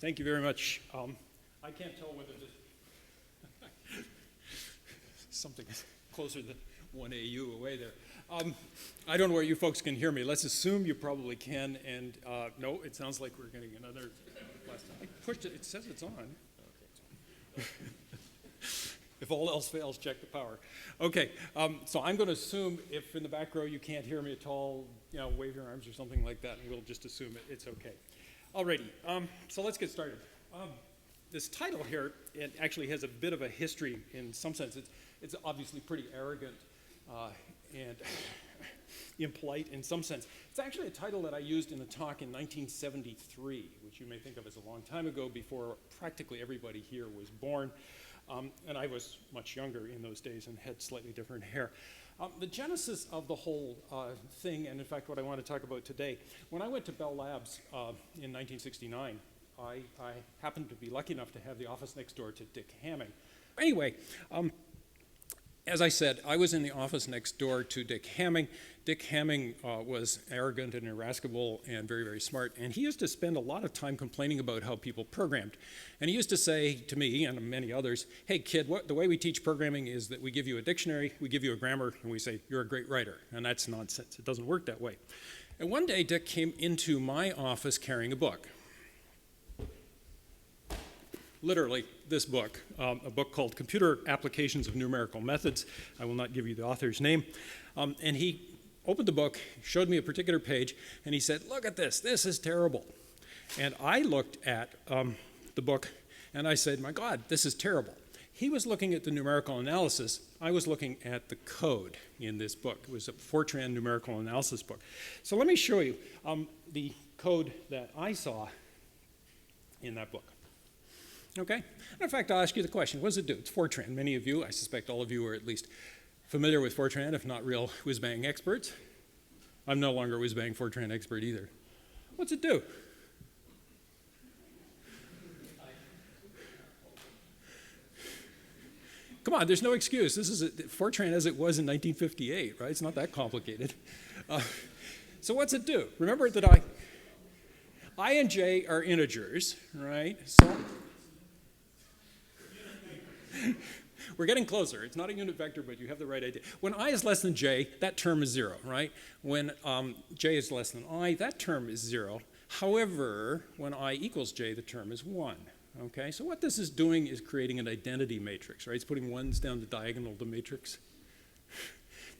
Thank you very much. I can't tell whether this something is closer than 1 AU away there. I don't know where you folks can hear me. Let's assume you probably can. And no, it sounds like we're getting another blast. I pushed it. It says it's on. Okay. If all else fails, check the power. Okay, so I'm going to assume if in the back row you can't hear me at all, wave your arms or something like that, and we'll just assume it's okay. Alrighty, so let's get started. This title here, it actually has a bit of a history in some sense. It's obviously pretty arrogant and impolite in some sense. It's actually a title that I used in a talk in 1973, which you may think of as a long time ago, before practically everybody here was born. And I was much younger in those days and had slightly different hair. The genesis of the whole thing, and in fact what I want to talk about today, when I went to Bell Labs in 1969, I happened to be lucky enough to have the office next door to Dick Hamming. Anyway, as I said, I was in the office next door to Dick Hamming. Dick Hamming was arrogant and irascible and very, very smart, and he used to spend a lot of time complaining about how people programmed. And he used to say to me and many others, hey kid, the way we teach programming is that we give you a dictionary, we give you a grammar, and we say, you're a great writer. And that's nonsense. It doesn't work that way. And one day Dick came into my office carrying a book. Literally, this book, a book called Computer Applications of Numerical Methods. I will not give you the author's name. And he opened the book, showed me a particular page, and he said, look at this is terrible. And I looked at the book, and I said, my God, this is terrible. He was looking at the numerical analysis. I was looking at the code in this book. It was a Fortran numerical analysis book. So let me show you the code that I saw in that book. Okay? And in fact, I'll ask you the question, what does it do? It's Fortran. Many of you, I suspect all of you are at least familiar with Fortran, if not real whiz-bang experts. I'm no longer a whiz-bang Fortran expert either. What's it do? Come on, there's no excuse. This is Fortran as it was in 1958, right? It's not that complicated. So what's it do? Remember that I and j are integers, right? So we're getting closer. It's not a unit vector, but you have the right idea. When I is less than j, that term is 0, right? When j is less than I, that term is 0. However, when I equals j, the term is 1. Okay, so what this is doing is creating an identity matrix, right? It's putting ones down the diagonal of the matrix.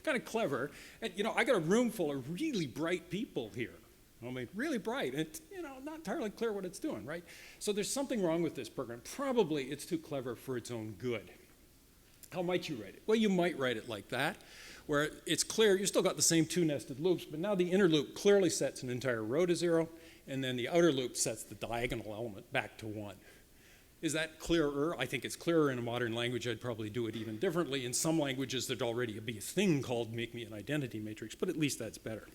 Kind of clever. And, I got a room full of really bright people here. I mean, really bright. It's, not entirely clear what it's doing, right? So there's something wrong with this program. Probably it's too clever for its own good. How might you write it? Well, you might write it like that, where it's clear, you still got the same two nested loops, but now the inner loop clearly sets an entire row to 0, and then the outer loop sets the diagonal element back to 1. Is that clearer? I think it's clearer in a modern language. I'd probably do it even differently. In some languages, there'd already be a thing called make me an identity matrix, but at least that's better.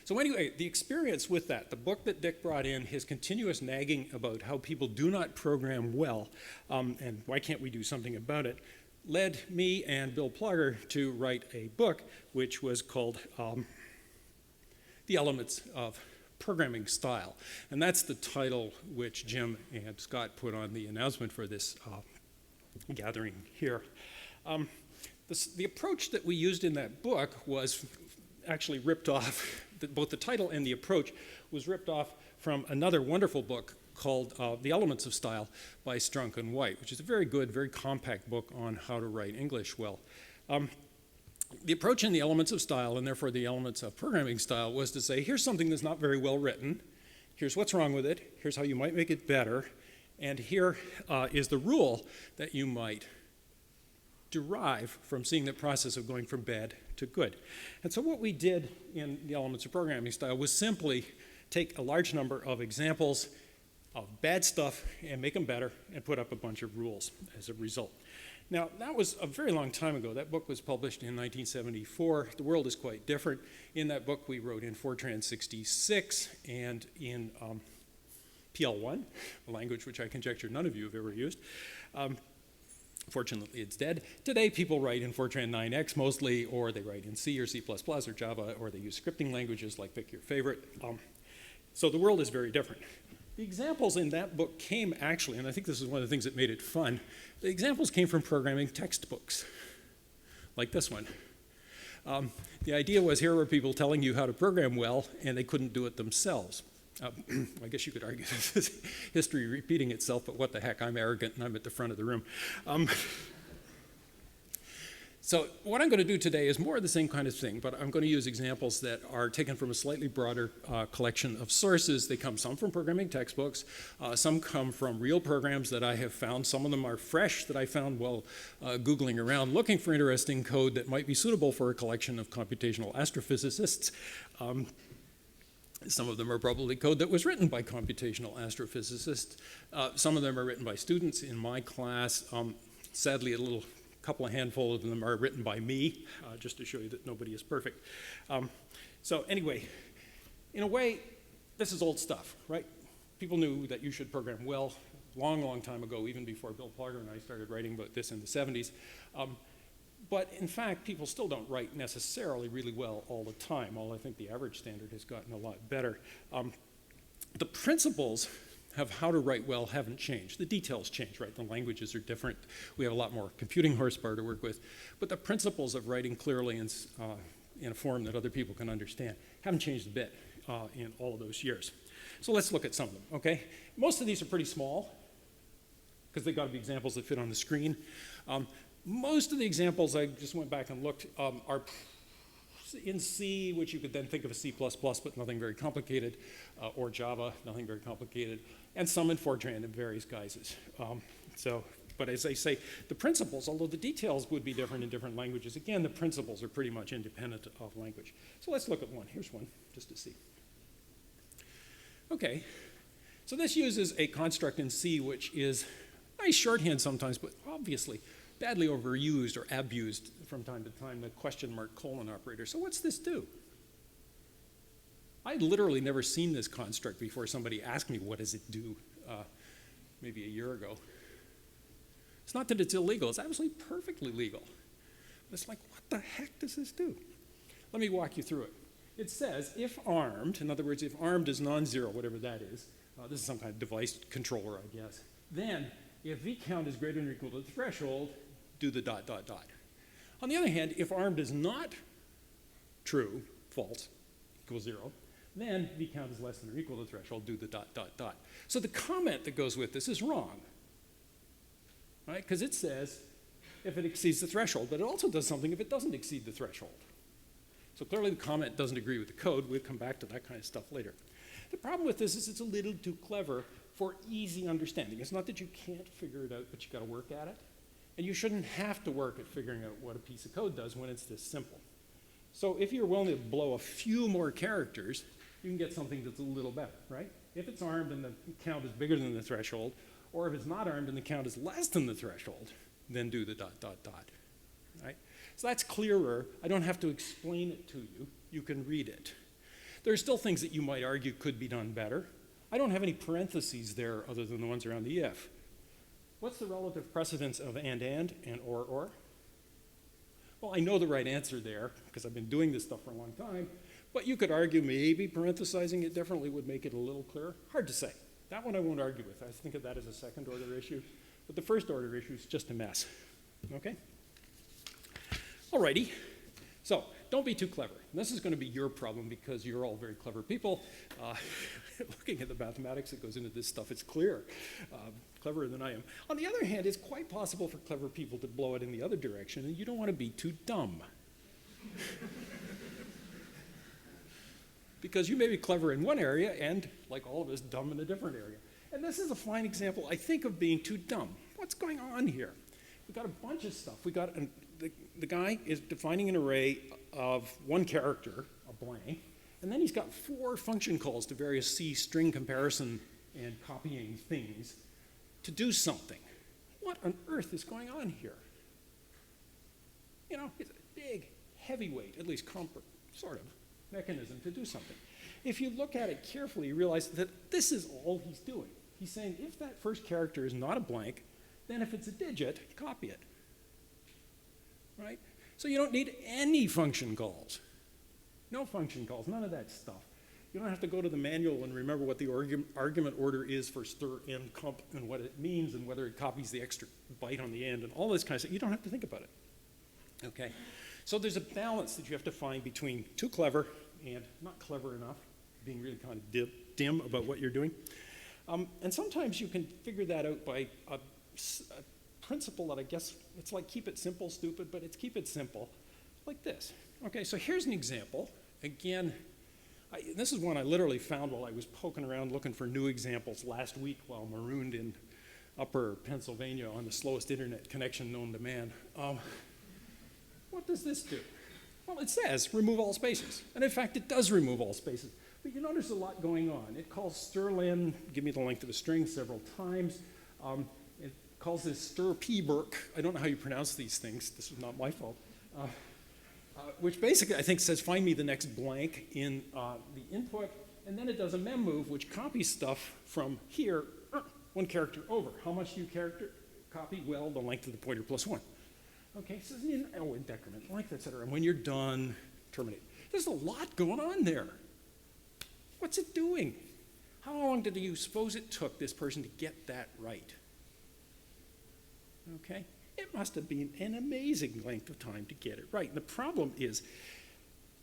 So anyway, the experience with that, the book that Dick brought in, his continuous nagging about how people do not program well, and why can't we do something about it, led me and Bill Plugger to write a book which was called The Elements of Programming Style. And that's the title which Jim and Scott put on the announcement for this gathering here. The approach that we used in that book was actually ripped off, both the title and the approach was ripped off from another wonderful book called The Elements of Style by Strunk and White, which is a very good, very compact book on how to write English well. The approach in The Elements of Style, and therefore the Elements of Programming Style, was to say, here's something that's not very well written, here's what's wrong with it, here's how you might make it better, and here is the rule that you might derive from seeing the process of going from bad to good. And so what we did in The Elements of Programming Style was simply take a large number of examples of bad stuff and make them better and put up a bunch of rules as a result. Now, that was a very long time ago. That book was published in 1974. The world is quite different. In that book, we wrote in Fortran 66 and in PL1, a language which I conjecture none of you have ever used. Fortunately, it's dead. Today, people write in Fortran 9x mostly, or they write in C or C++ or Java, or they use scripting languages like pick your favorite. So the world is very different. The examples in that book came actually, and I think this is one of the things that made it fun, the examples came from programming textbooks, like this one. The idea was here were people telling you how to program well, and they couldn't do it themselves. I guess you could argue this is history repeating itself, but what the heck, I'm arrogant and I'm at the front of the room. So what I'm going to do today is more of the same kind of thing, but I'm going to use examples that are taken from a slightly broader collection of sources. They come some from programming textbooks, some come from real programs that I have found. Some of them are fresh that I found while Googling around, looking for interesting code that might be suitable for a collection of computational astrophysicists. Some of them are probably code that was written by computational astrophysicists. Some of them are written by students in my class. Sadly, couple of handful of them are written by me, just to show you that nobody is perfect. So anyway, in a way, this is old stuff, right? People knew that you should program well long, long time ago, even before Bill Plugger and I started writing about this in the 70s. But in fact, people still don't write necessarily really well all the time, although I think the average standard has gotten a lot better. The principles of how to write well haven't changed. The details change, right? The languages are different. We have a lot more computing horsepower to work with. But the principles of writing clearly in a form that other people can understand haven't changed a bit in all of those years. So let's look at some of them, okay? Most of these are pretty small because they've got to be examples that fit on the screen. Most of the examples, I just went back and looked, are in C, which you could then think of as C++, but nothing very complicated, or Java, nothing very complicated, and some in Fortran in various guises. But as I say, the principles, although the details would be different in different languages, again, the principles are pretty much independent of language. So let's look at one. Here's one, just to see. Okay, so this uses a construct in C, which is nice shorthand sometimes, but obviously badly overused or abused from time to time, the question mark colon operator. So what's this do? I'd literally never seen this construct before somebody asked me, what does it do, maybe a year ago. It's not that it's illegal, it's absolutely perfectly legal. But it's like, what the heck does this do? Let me walk you through it. It says, if armed, in other words, if armed is non-zero, whatever that is, this is some kind of device controller, I guess, then if v count is greater than or equal to the threshold, do the ... On the other hand, if armed is not true, false, equals 0, then v count is less than or equal to the threshold, do the ... So the comment that goes with this is wrong, right? Because it says if it exceeds the threshold, but it also does something if it doesn't exceed the threshold. So clearly the comment doesn't agree with the code. We'll come back to that kind of stuff later. The problem with this is it's a little too clever for easy understanding. It's not that you can't figure it out, but you got to work at it. And you shouldn't have to work at figuring out what a piece of code does when it's this simple. So if you're willing to blow a few more characters, you can get something that's a little better, right? If it's armed and the count is bigger than the threshold, or if it's not armed and the count is less than the threshold, then do the ... right? So that's clearer. I don't have to explain it to you. You can read it. There are still things that you might argue could be done better. I don't have any parentheses there other than the ones around the if. What's the relative precedence of and or? Well, I know the right answer there because I've been doing this stuff for a long time, but you could argue maybe parenthesizing it differently would make it a little clearer. Hard to say. That one I won't argue with. I think of that as a second order issue, but the first order issue is just a mess, okay? Alrighty, so don't be too clever. And this is going to be your problem because you're all very clever people. Looking at the mathematics that goes into this stuff, it's clear, cleverer than I am. On the other hand, it's quite possible for clever people to blow it in the other direction, and you don't want to be too dumb. Because you may be clever in one area and, like all of us, dumb in a different area. And this is a fine example, I think, of being too dumb. What's going on here? We've got a bunch of stuff. We got the guy is defining an array of one character, a blank, and then he's got 4 function calls to various C string comparison and copying things to do something. What on earth is going on here? You know, it's a big, heavyweight, at least sort of, mechanism to do something. If you look at it carefully, you realize that this is all he's doing. He's saying if that first character is not a blank, then if it's a digit, copy it, right? So you don't need any function calls. No function calls, none of that stuff. You don't have to go to the manual and remember what the argument order is for stir and comp and what it means and whether it copies the extra byte on the end and all this kind of stuff. You don't have to think about it. Okay? So there's a balance that you have to find between too clever and not clever enough, being really kind of dim about what you're doing. And sometimes you can figure that out by a principle that I guess it's like keep it simple, stupid, but it's keep it simple, like this. Okay, so here's an example. Again, this is one I literally found while I was poking around looking for new examples last week while marooned in upper Pennsylvania on the slowest internet connection known to man. What does this do? Well, it says remove all spaces. And in fact, it does remove all spaces. But you notice a lot going on. It calls strlen, give me the length of the string several times. It calls this stir pburk. I don't know how you pronounce these things. This is not my fault. Which basically, I think, says find me the next blank in the input. And then it does a mem move, which copies stuff from here, one character over. How much do you copy? Well, the length of the pointer plus 1. Okay, so in decrement, length, etc. And when you're done, terminate. There's a lot going on there. What's it doing? How long did you suppose it took this person to get that right? Okay, it must have been an amazing length of time to get it right. And the problem is,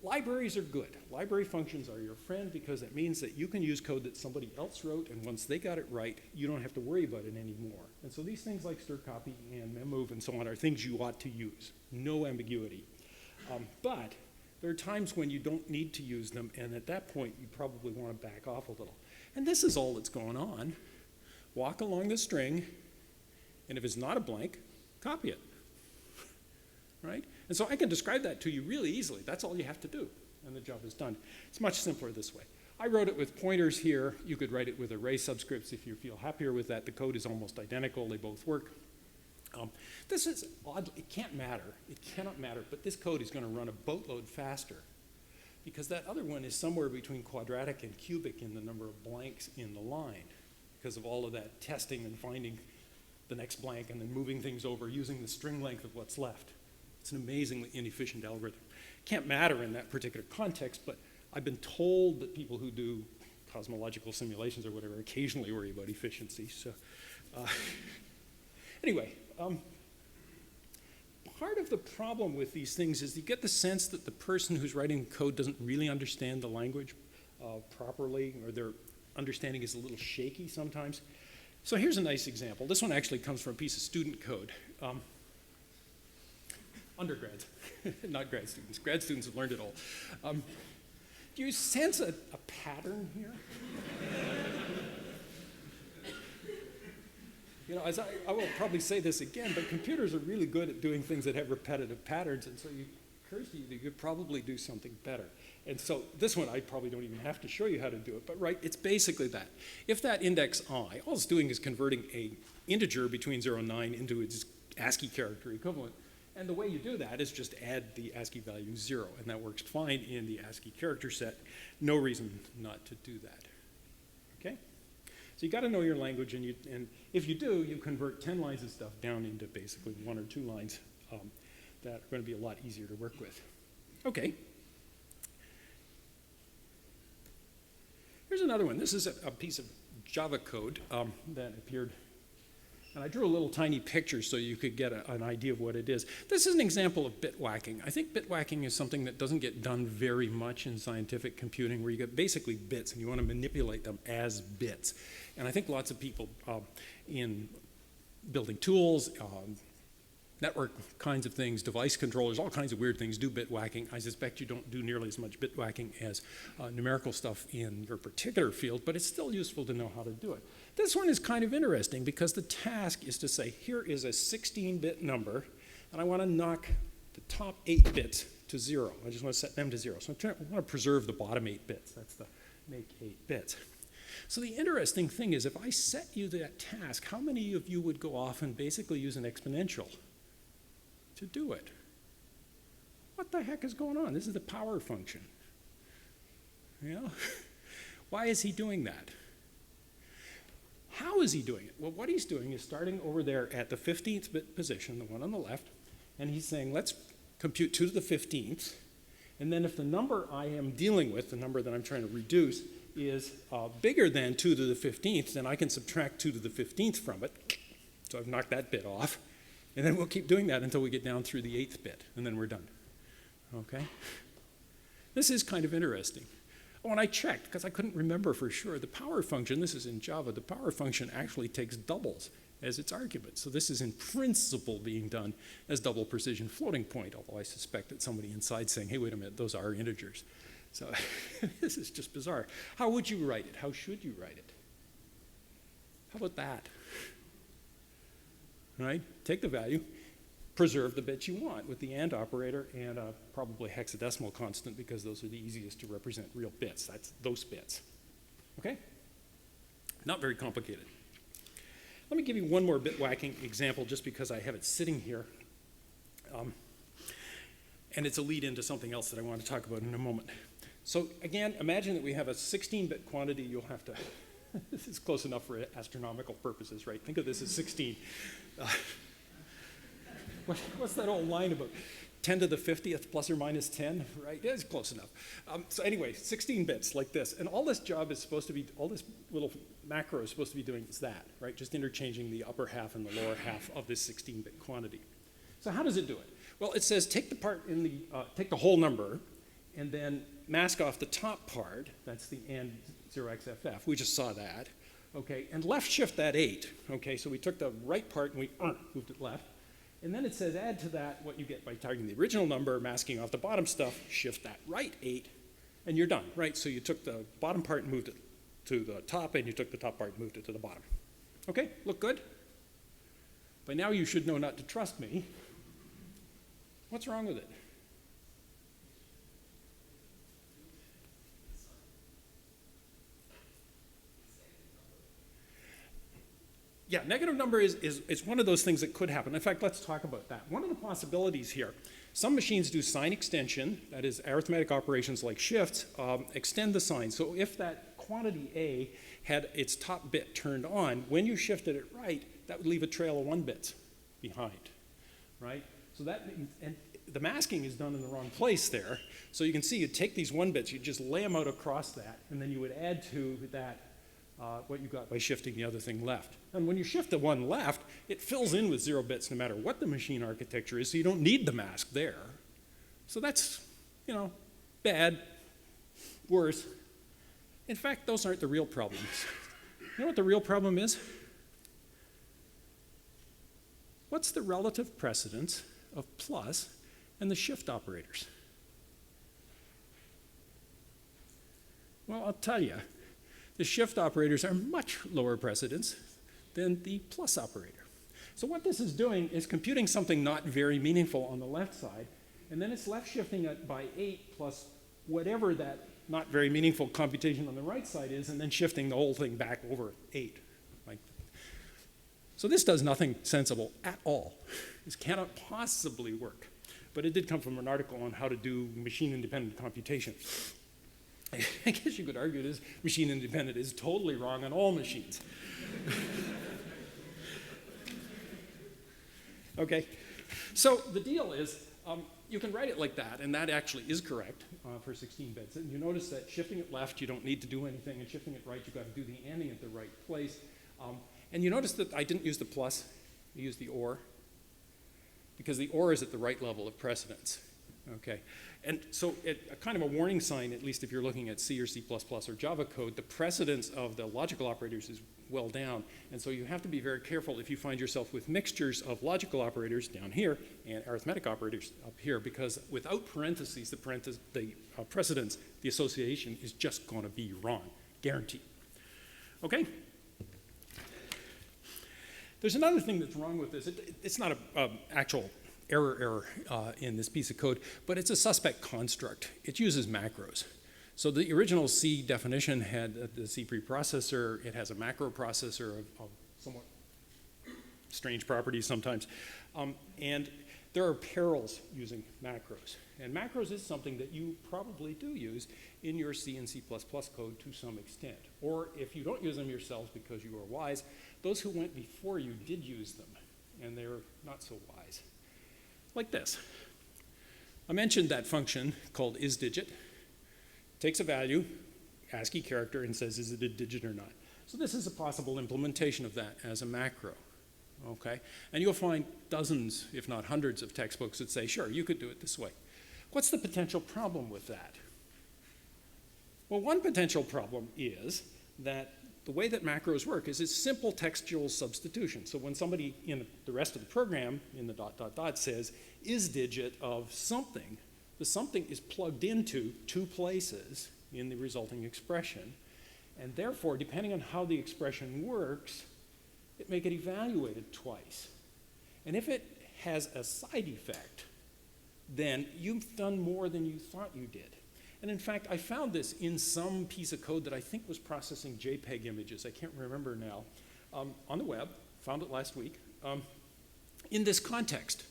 libraries are good. Library functions are your friend because it means that you can use code that somebody else wrote, and once they got it right, you don't have to worry about it anymore. And so these things like stir copy and memmove and so on are things you ought to use. No ambiguity. But there are times when you don't need to use them, and at that point, you probably want to back off a little. And this is all that's going on. Walk along the string, and if it's not a blank, copy it. Right? And so I can describe that to you really easily. That's all you have to do, and the job is done. It's much simpler this way. I wrote it with pointers here. You could write it with array subscripts if you feel happier with that. The code is almost identical. They both work. This is odd. It can't matter. It cannot matter, but this code is going to run a boatload faster because that other one is somewhere between quadratic and cubic in the number of blanks in the line because of all of that testing and finding the next blank and then moving things over using the string length of what's left. It's an amazingly inefficient algorithm. Can't matter in that particular context, but I've been told that people who do cosmological simulations or whatever occasionally worry about efficiency. So anyway, part of the problem with these things is you get the sense that the person who's writing code doesn't really understand the language properly, or their understanding is a little shaky sometimes. So here's a nice example. This one actually comes from a piece of student code. Undergrads, not grad students. Grad students have learned it all. Do you sense a pattern here? You know, as I will probably say this again, but computers are really good at doing things that have repetitive patterns, and so it occurs to you that you could probably do something better. And so this one, I probably don't even have to show you how to do it, but right, it's basically that. If that index I, all it's doing is converting a integer between 0 and 9 into its ASCII character equivalent, and the way you do that is just add the ASCII value 0, and that works fine in the ASCII character set. No reason not to do that. Okay? So you got to know your language, and if you do, you convert 10 lines of stuff down into basically 1 or 2 lines that are going to be a lot easier to work with. Okay. Here's another one. This is a piece of Java code that appeared. And I drew a little tiny picture so you could get an idea of what it is. This is an example of bit whacking. I think bit whacking is something that doesn't get done very much in scientific computing, where you get basically bits and you want to manipulate them as bits. And I think lots of people in building tools, network kinds of things, device controllers, all kinds of weird things do bit whacking. I suspect you don't do nearly as much bit whacking as numerical stuff in your particular field, but it's still useful to know how to do it. This one is kind of interesting because the task is to say, here is a 16-bit number, and I want to knock the top 8 bits to 0. I just want to set them to 0. So I want to preserve the bottom 8 bits. That's the make 8 bits. So the interesting thing is, if I set you that task, how many of you would go off and basically use an exponential to do it? What the heck is going on? This is the power function. You know? Why is he doing that? How is he doing it? Well, what he's doing is starting over there at the 15th bit position, the one on the left, and he's saying, let's compute 2 to the 15th, And then if the number I am dealing with, the number that I'm trying to reduce, is bigger than 2 to the 15th, then I can subtract 2 to the 15th from it. So I've knocked that bit off. And then we'll keep doing that until we get down through the 8th bit, and then we're done. Okay? This is kind of interesting. Oh, and I checked, because I couldn't remember for sure. The power function, this is in Java, the power function actually takes doubles as its argument. So this is in principle being done as double precision floating point, although I suspect that somebody inside saying, hey, wait a minute, those are integers. So this is just bizarre. How would you write it? How should you write it? How about that? Right? Take the value, preserve the bits you want with the AND operator and probably hexadecimal constant, because those are the easiest to represent real bits. That's those bits. Okay? Not very complicated. Let me give you one more bit whacking example just because I have it sitting here. And it's a lead into something else that I want to talk about in a moment. So again, imagine that we have a 16-bit quantity. You'll have to, this is close enough for astronomical purposes, right? Think of this as 16. What's that old line about? 10 to the 50th plus or minus 10, right? Yeah, it's close enough. So anyway, 16 bits like this. And all this job is supposed to be, all this little macro is supposed to be doing is that, right? Just interchanging the upper half and the lower half of this 16-bit quantity. So how does it do it? Well, it says take the part in the, take the whole number and then mask off the top part. That's the AND 0xFF. We just saw that. Okay, and left shift that 8. Okay, so we took the right part and we moved it left. And then it says add to that what you get by targeting the original number, masking off the bottom stuff, shift that right 8, and you're done, right? So you took the bottom part and moved it to the top, and you took the top part and moved it to the bottom. Okay, look good? By now you should know not to trust me. What's wrong with it? Yeah, negative number is one of those things that could happen. In fact, let's talk about that. One of the possibilities here, some machines do sign extension, that is arithmetic operations like shifts, extend the sign. So if that quantity A had its top bit turned on, when you shifted it right, that would leave a trail of 1 bits behind, right? So that means, and the masking is done in the wrong place there. So you can see you take these 1 bits, you just lay them out across that, and then you would add to that what you got by shifting the other thing left. And when you shift the one left, it fills in with 0 bits no matter what the machine architecture is, so you don't need the mask there. So that's, you know, bad, worse. In fact, those aren't the real problems. You know what the real problem is? What's the relative precedence of plus and the shift operators? Well, I'll tell you. The shift operators are much lower precedence than the plus operator. So what this is doing is computing something not very meaningful on the left side, and then it's left shifting it by 8 plus whatever that not very meaningful computation on the right side is, and then shifting the whole thing back over 8. So this does nothing sensible at all. This cannot possibly work. But it did come from an article on how to do machine-independent computation. I guess you could argue this machine independent is totally wrong on all machines. Okay, so the deal is you can write it like that, and that actually is correct for 16 bits. And you notice that shifting it left, you don't need to do anything, and shifting it right, you've got to do the ANDing at the right place. And you notice that I didn't use the plus, I used the OR, because the OR is at the right level of precedence. Okay, and so a kind of a warning sign, at least if you're looking at C or C++ or Java code, the precedence of the logical operators is well down, and so you have to be very careful if you find yourself with mixtures of logical operators down here and arithmetic operators up here, because without parentheses, the precedence, the association is just going to be wrong, guaranteed. Okay? There's another thing that's wrong with this. It's not an actual error in this piece of code, but it's a suspect construct. It uses macros. So the original C definition had the C preprocessor. It has a macro processor of somewhat strange properties sometimes. And there are perils using macros. And macros is something that you probably do use in your C and C++ code to some extent. Or if you don't use them yourselves because you are wise, those who went before you did use them, and they're not so wise. Like this. I mentioned that function called isDigit. Takes a value, ASCII character, and says, is it a digit or not? So this is a possible implementation of that as a macro, okay? And you'll find dozens, if not hundreds, of textbooks that say, sure, you could do it this way. What's the potential problem with that? Well, one potential problem is that the way that macros work is it's simple textual substitution. So when somebody in the rest of the program, in the ... says, isDigit of something, the something is plugged into two places in the resulting expression. And therefore, depending on how the expression works, it may get evaluated twice. And if it has a side effect, then you've done more than you thought you did. And in fact, I found this in some piece of code that I think was processing JPEG images. I can't remember now. On the web, found it last week, in this context.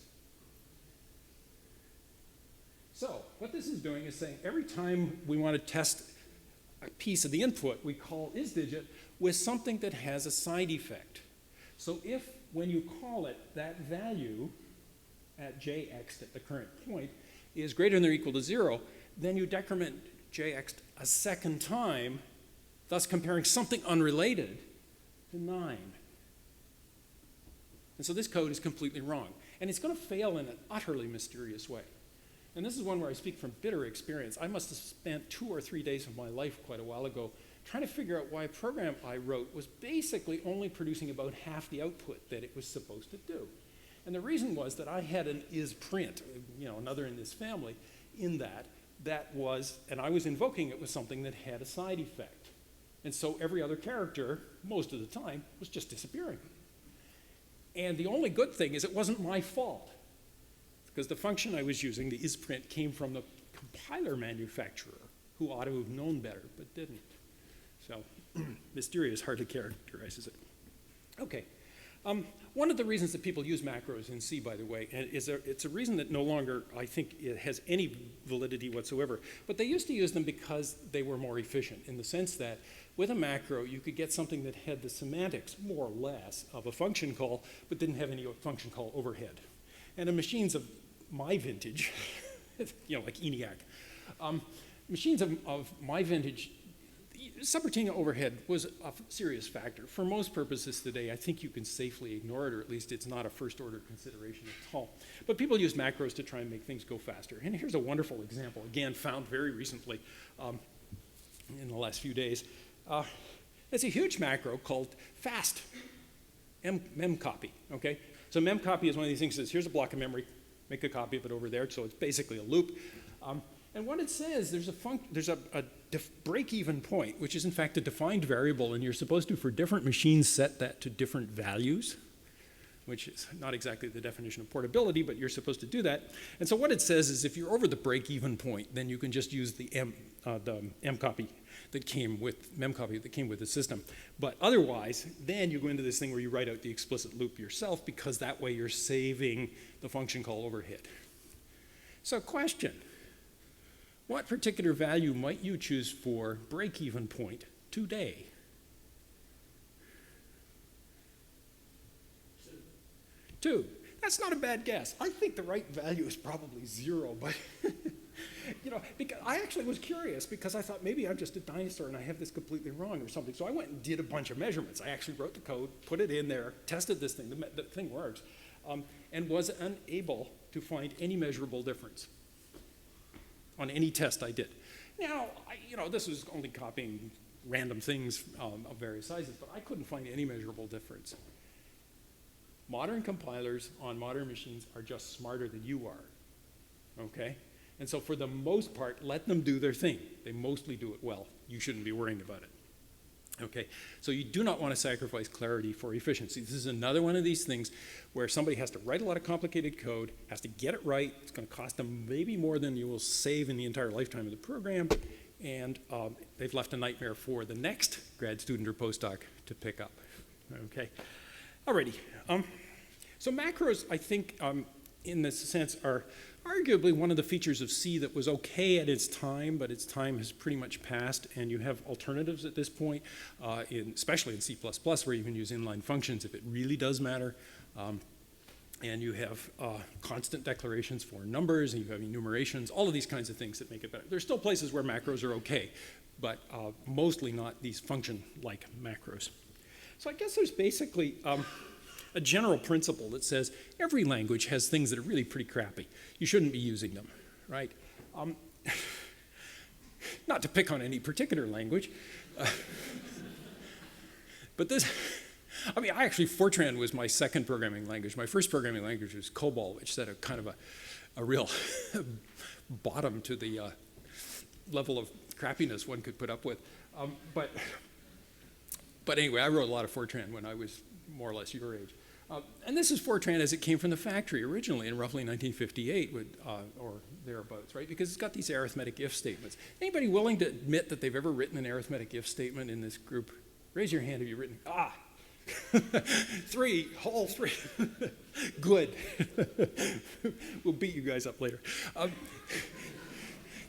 So what this is doing is saying every time we want to test a piece of the input, we call isDigit with something that has a side effect. So if, when you call it, that value at jx at the current point is greater than or equal to 0, then you decrement jx a second time, thus comparing something unrelated to 9. And so this code is completely wrong. And it's going to fail in an utterly mysterious way. And this is one where I speak from bitter experience. I must have spent 2 or 3 days of my life quite a while ago trying to figure out why a program I wrote was basically only producing about half the output that it was supposed to do. And the reason was that I had an isPrint, another in this family, in that was, and I was invoking it with something that had a side effect. And so every other character, most of the time, was just disappearing. And the only good thing is it wasn't my fault, because the function I was using, the isPrint, came from the compiler manufacturer, who ought to have known better, but didn't. So mysterious hardly characterizes it. Okay. One of the reasons that people use macros in C, by the way, is it's a reason that no longer, I think, it has any validity whatsoever. But they used to use them because they were more efficient, in the sense that with a macro, you could get something that had the semantics, more or less, of a function call, but didn't have any function call overhead. And in machines of my vintage, like ENIAC, machines of my vintage, subroutine overhead was a serious factor. For most purposes today, I think you can safely ignore it, or at least it's not a first-order consideration at all. But people use macros to try and make things go faster. And here's a wonderful example, again, found very recently in the last few days. It's a huge macro called fast, memcopy, okay? So memcopy is one of these things that says, here's a block of memory, make a copy of it over there, so it's basically a loop. And what it says, there's a break-even point, which is in fact a defined variable, and you're supposed to, for different machines, set that to different values, which is not exactly the definition of portability, but you're supposed to do that. And so what it says is if you're over the break-even point, then you can just use the memcopy that came with the system. But otherwise, then you go into this thing where you write out the explicit loop yourself, because that way you're saving the function call overhead. So question. What particular value might you choose for break-even point today? 2. That's not a bad guess. I think the right value is probably 0, but because I actually was curious, because I thought maybe I'm just a dinosaur and I have this completely wrong or something. So I went and did a bunch of measurements. I actually wrote the code, put it in there, tested this thing, the thing works, and was unable to find any measurable difference on any test I did. Now, this was only copying random things of various sizes, but I couldn't find any measurable difference. Modern compilers on modern machines are just smarter than you are, okay? And so for the most part, let them do their thing. They mostly do it well. You shouldn't be worrying about it. Okay, so you do not want to sacrifice clarity for efficiency. This is another one of these things where somebody has to write a lot of complicated code, has to get it right. It's going to cost them maybe more than you will save in the entire lifetime of the program, and they've left a nightmare for the next grad student or postdoc to pick up. Okay, alrighty. So macros, I think, in this sense, are arguably one of the features of C that was okay at its time, but its time has pretty much passed, and you have alternatives at this point, especially in C++, where you can use inline functions if it really does matter. and you have constant declarations for numbers, and you have enumerations, all of these kinds of things that make it better. There's still places where macros are okay, but mostly not these function-like macros. So I guess there's basically a general principle that says every language has things that are really pretty crappy. You shouldn't be using them, right? Not to pick on any particular language, but this, I mean, Fortran was my second programming language. My first programming language was COBOL, which set a kind of a real bottom to the level of crappiness one could put up with. But anyway, I wrote a lot of Fortran when I was more or less your age. And this is Fortran as it came from the factory originally in roughly 1958 or thereabouts, right? Because it's got these arithmetic if statements. Anybody willing to admit that they've ever written an arithmetic if statement in this group? Raise your hand if you've written, whole three. Good. We'll beat you guys up later.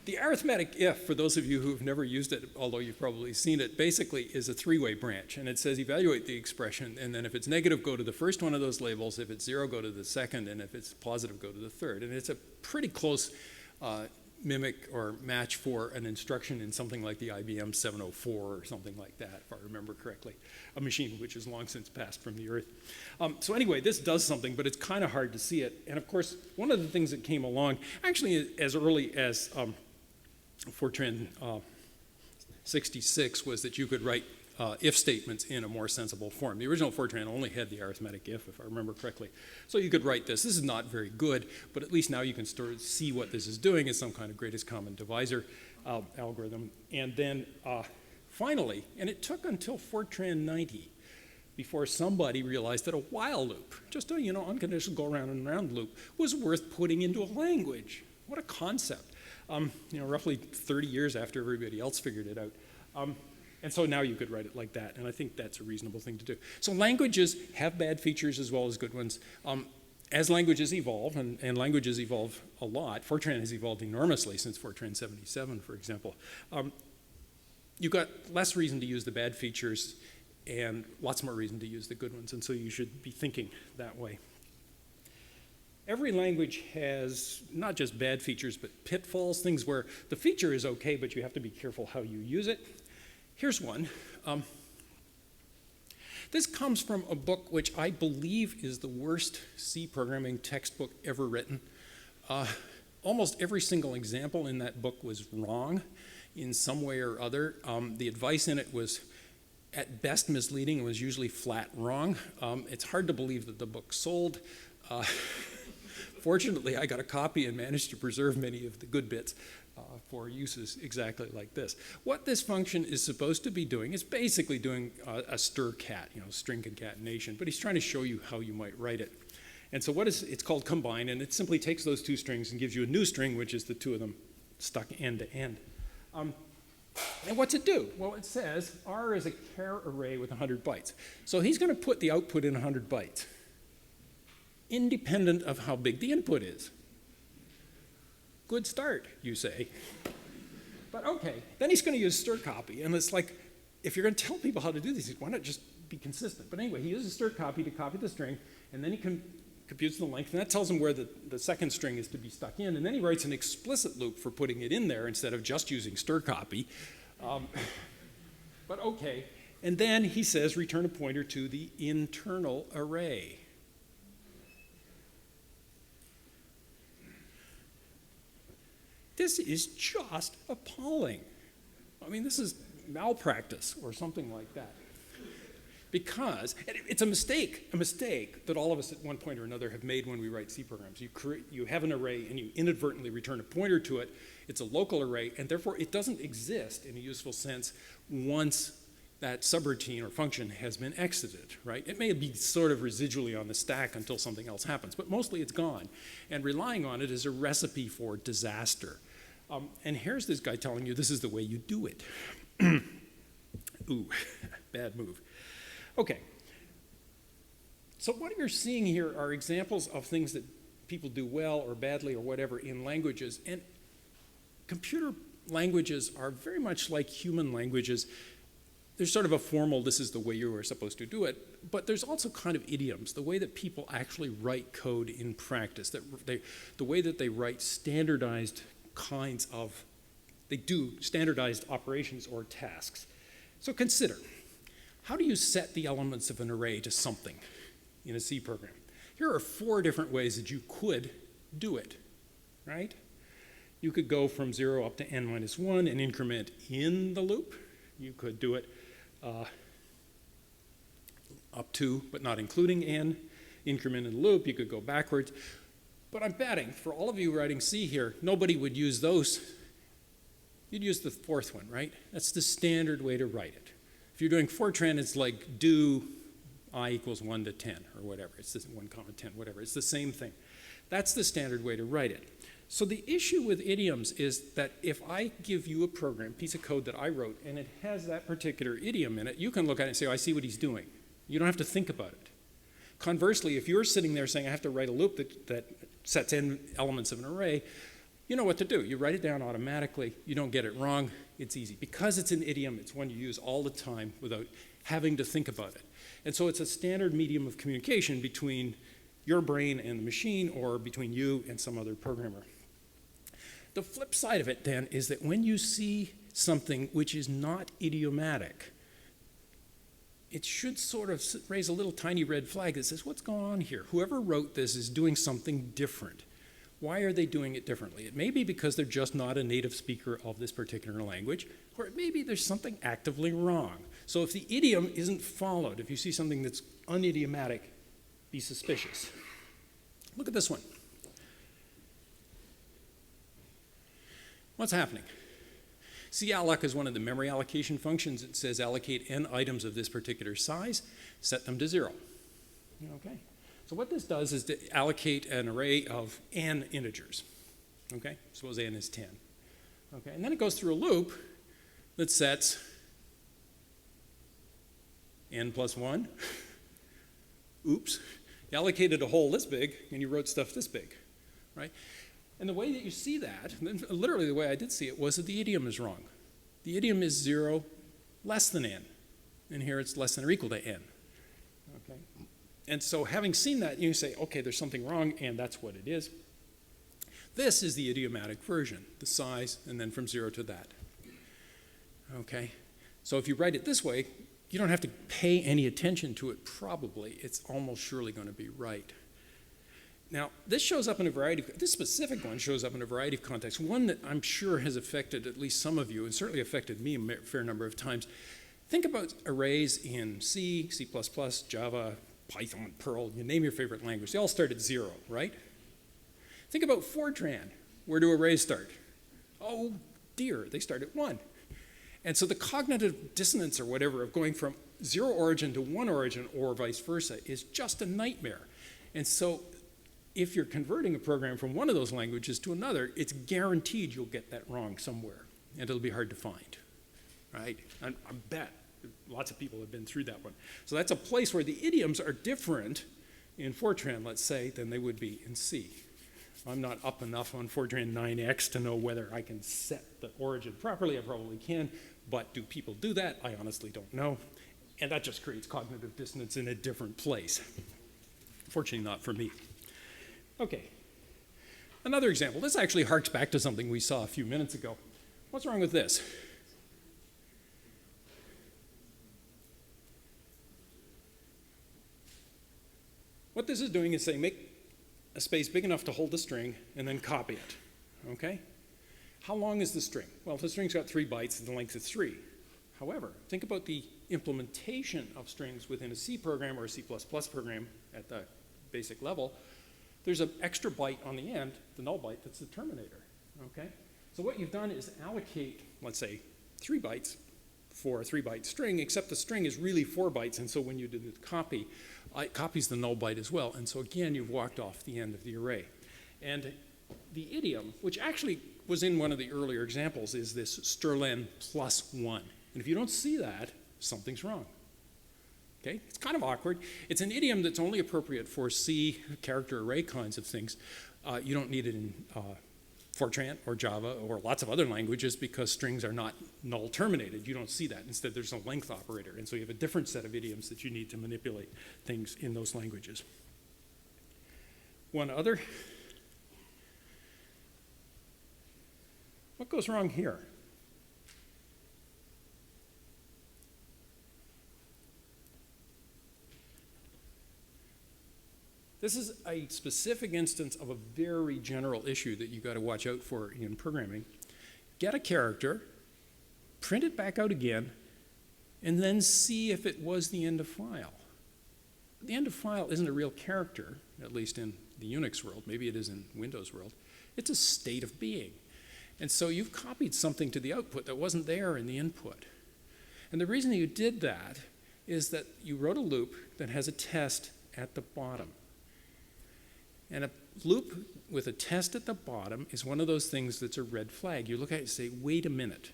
The arithmetic if, for those of you who've never used it, although you've probably seen it, basically is a three-way branch. And it says evaluate the expression, and then if it's negative, go to the first one of those labels. If it's 0, go to the second, and if it's positive, go to the third. And it's a pretty close mimic or match for an instruction in something like the IBM 704 or something like that, if I remember correctly, a machine which has long since passed from the earth. So anyway, this does something, but it's kind of hard to see it. And of course, one of the things that came along, actually as early as Fortran 66, was that you could write if statements in a more sensible form. The original Fortran only had the arithmetic if I remember correctly. So you could write this. This is not very good, but at least now you can see what this is doing as some kind of greatest common divisor algorithm. And then finally, and it took until Fortran 90 before somebody realized that a while loop, just a unconditional go around and around loop, was worth putting into a language. What a concept. Roughly 30 years after everybody else figured it out. And so now you could write it like that, and I think that's a reasonable thing to do. So languages have bad features as well as good ones. As languages evolve, and languages evolve a lot, Fortran has evolved enormously since Fortran 77, for example, you've got less reason to use the bad features and lots more reason to use the good ones, and so you should be thinking that way. Every language has not just bad features, but pitfalls, things where the feature is okay, but you have to be careful how you use it. Here's one. This comes from a book which I believe is the worst C programming textbook ever written. Almost every single example in that book was wrong in some way or other. The advice in it was at best misleading. It was usually flat wrong. It's hard to believe that the book sold. Fortunately, I got a copy and managed to preserve many of the good bits for uses exactly like this. What this function is supposed to be doing is basically doing a stir cat, string concatenation, but he's trying to show you how you might write it. And so it's called combine, and it simply takes those two strings and gives you a new string, which is the two of them stuck end to end. And what's it do? Well, it says R is a char array with 100 bytes. So he's going to put the output in 100 bytes. Independent of how big the input is. Good start, you say. But okay, then he's going to use stir copy, and it's like, if you're going to tell people how to do these, why not just be consistent? But anyway, he uses stir copy to copy the string, and then he computes the length, and that tells him where the second string is to be stuck in, and then he writes an explicit loop for putting it in there instead of just using stir copy. But okay, and then he says return a pointer to the internal array. This is just appalling. I mean, this is malpractice or something like that. Because it's a mistake that all of us at one point or another have made when we write C programs. You have an array and you inadvertently return a pointer to it. It's a local array, and therefore it doesn't exist in a useful sense once that subroutine or function has been exited, right? It may be sort of residually on the stack until something else happens, but mostly it's gone. And relying on it is a recipe for disaster. And here's this guy telling you this is the way you do it. Ooh, bad move. Okay. So what you're seeing here are examples of things that people do well or badly or whatever in languages. And computer languages are very much like human languages. there's sort of a formal, this is the way you are supposed to do it, but there's also kind of idioms, the way that people actually write code in practice, the way that they write standardized kinds of, they do standardized operations or tasks. So consider, how do you set the elements of an array to something in a C program? Here are 4 different ways that you could do it, right? You could go from 0 up to n minus 1 and increment in the loop. You could do it up to, but not including n, increment in the loop. You could go backwards. But I'm betting, for all of you writing C here, nobody would use those. You'd use the 4th one, right? That's the standard way to write it. If you're doing Fortran, it's like do I equals 1 to 10 or whatever. It's this 1 comma 10, whatever. It's the same thing. That's the standard way to write it. So the issue with idioms is that if I give you a program, piece of code that I wrote, and it has that particular idiom in it, you can look at it and say, oh, I see what he's doing. You don't have to think about it. Conversely, if you're sitting there saying, I have to write a loop that sets in elements of an array, you know what to do. You write it down automatically. You don't get it wrong. It's easy. Because it's an idiom, it's one you use all the time without having to think about it. And so it's a standard medium of communication between your brain and the machine, or between you and some other programmer. The flip side of it then is that when you see something which is not idiomatic, it should sort of raise a little tiny red flag that says, what's going on here? Whoever wrote this is doing something different. Why are they doing it differently? It may be because they're just not a native speaker of this particular language, or it may be there's something actively wrong. So if the idiom isn't followed, if you see something that's unidiomatic, be suspicious. Look at this one. What's happening? calloc is one of the memory allocation functions. It says allocate n items of this particular size, set them to 0. Okay. So what this does is to allocate an array of n integers. Okay. Suppose n is 10. Okay. And then it goes through a loop that sets n plus 1. Oops. You allocated a hole this big and you wrote stuff this big, right? And the way that you see that, literally the way I did see it, was that the idiom is wrong. The idiom is 0 less than n. And here it's less than or equal to n. Okay? And so having seen that, you say, okay, there's something wrong, and that's what it is. This is the idiomatic version, the size, and then from 0 to that. Okay? So if you write it this way, you don't have to pay any attention to it, probably. It's almost surely going to be right. Now, this shows up in a variety of, this specific one shows up in a variety of contexts. One that I'm sure has affected at least some of you, and certainly affected me a fair number of times. Think about arrays in C, C++, Java, Python, Perl, you name your favorite language. They all start at 0, right? Think about Fortran. Where do arrays start? Oh dear, they start at 1. And so the cognitive dissonance or whatever of going from 0 origin to 1 origin or vice versa is just a nightmare. And so if you're converting a program from one of those languages to another, it's guaranteed you'll get that wrong somewhere, and it'll be hard to find, right? And I bet lots of people have been through that one. So that's a place where the idioms are different in Fortran, let's say, than they would be in C. I'm not up enough on Fortran 9x to know whether I can set the origin properly. I probably can, but do people do that? I honestly don't know. And that just creates cognitive dissonance in a different place. Fortunately not for me. Okay, another example. This actually harks back to something we saw a few minutes ago. What's wrong with this? What this is doing is saying make a space big enough to hold the string and then copy it, okay? How long is the string? Well, if the string's got 3 bytes, the length is 3. However, think about the implementation of strings within a C program or a C++ program at the basic level. There's an extra byte on the end, the null byte, that's the terminator, okay? So what you've done is allocate, let's say, 3 bytes for a 3-byte string, except the string is really 4 bytes, and so when you do the copy, it copies the null byte as well. And so again, you've walked off the end of the array. And the idiom, which actually was in one of the earlier examples, is this strlen plus 1. And if you don't see that, something's wrong. Okay? It's kind of awkward. It's an idiom that's only appropriate for C character array kinds of things. You don't need it in Fortran or Java or lots of other languages because strings are not null terminated. You don't see that. Instead, there's a length operator. And so you have a different set of idioms that you need to manipulate things in those languages. One other. What goes wrong here? This is a specific instance of a very general issue that you've got to watch out for in programming. Get a character, print it back out again, and then see if it was the end of file. The end of file isn't a real character, at least in the Unix world. Maybe it is in Windows world. It's a state of being. And so you've copied something to the output that wasn't there in the input. And the reason you did that is that you wrote a loop that has a test at the bottom. And a loop with a test at the bottom is one of those things that's a red flag. You look at it and say, wait a minute.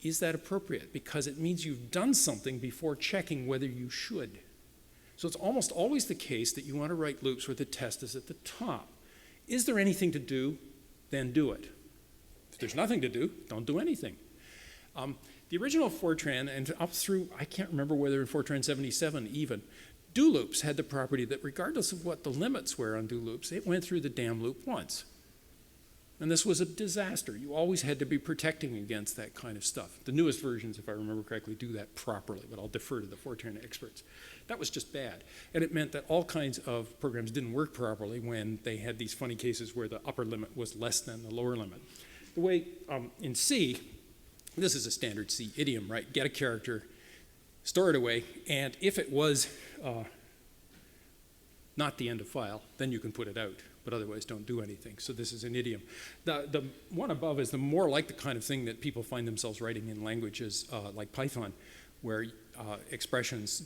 Is that appropriate? Because it means you've done something before checking whether you should. So it's almost always the case that you want to write loops where the test is at the top. Is there anything to do? Then do it. If there's nothing to do, don't do anything. The original Fortran, and up through, I can't remember whether in Fortran 77 even, do loops had the property that regardless of what the limits were on do loops, it went through the damn loop once. And this was a disaster. You always had to be protecting against that kind of stuff. The newest versions, if I remember correctly, do that properly, but I'll defer to the Fortran experts. That was just bad. And it meant that all kinds of programs didn't work properly when they had these funny cases where the upper limit was less than the lower limit. The way in C, this is a standard C idiom, right? Get a character, store it away, and if it was not the end of file, then you can put it out, but otherwise don't do anything. So this is an idiom. The one above is the more like the kind of thing that people find themselves writing in languages like Python, where expressions,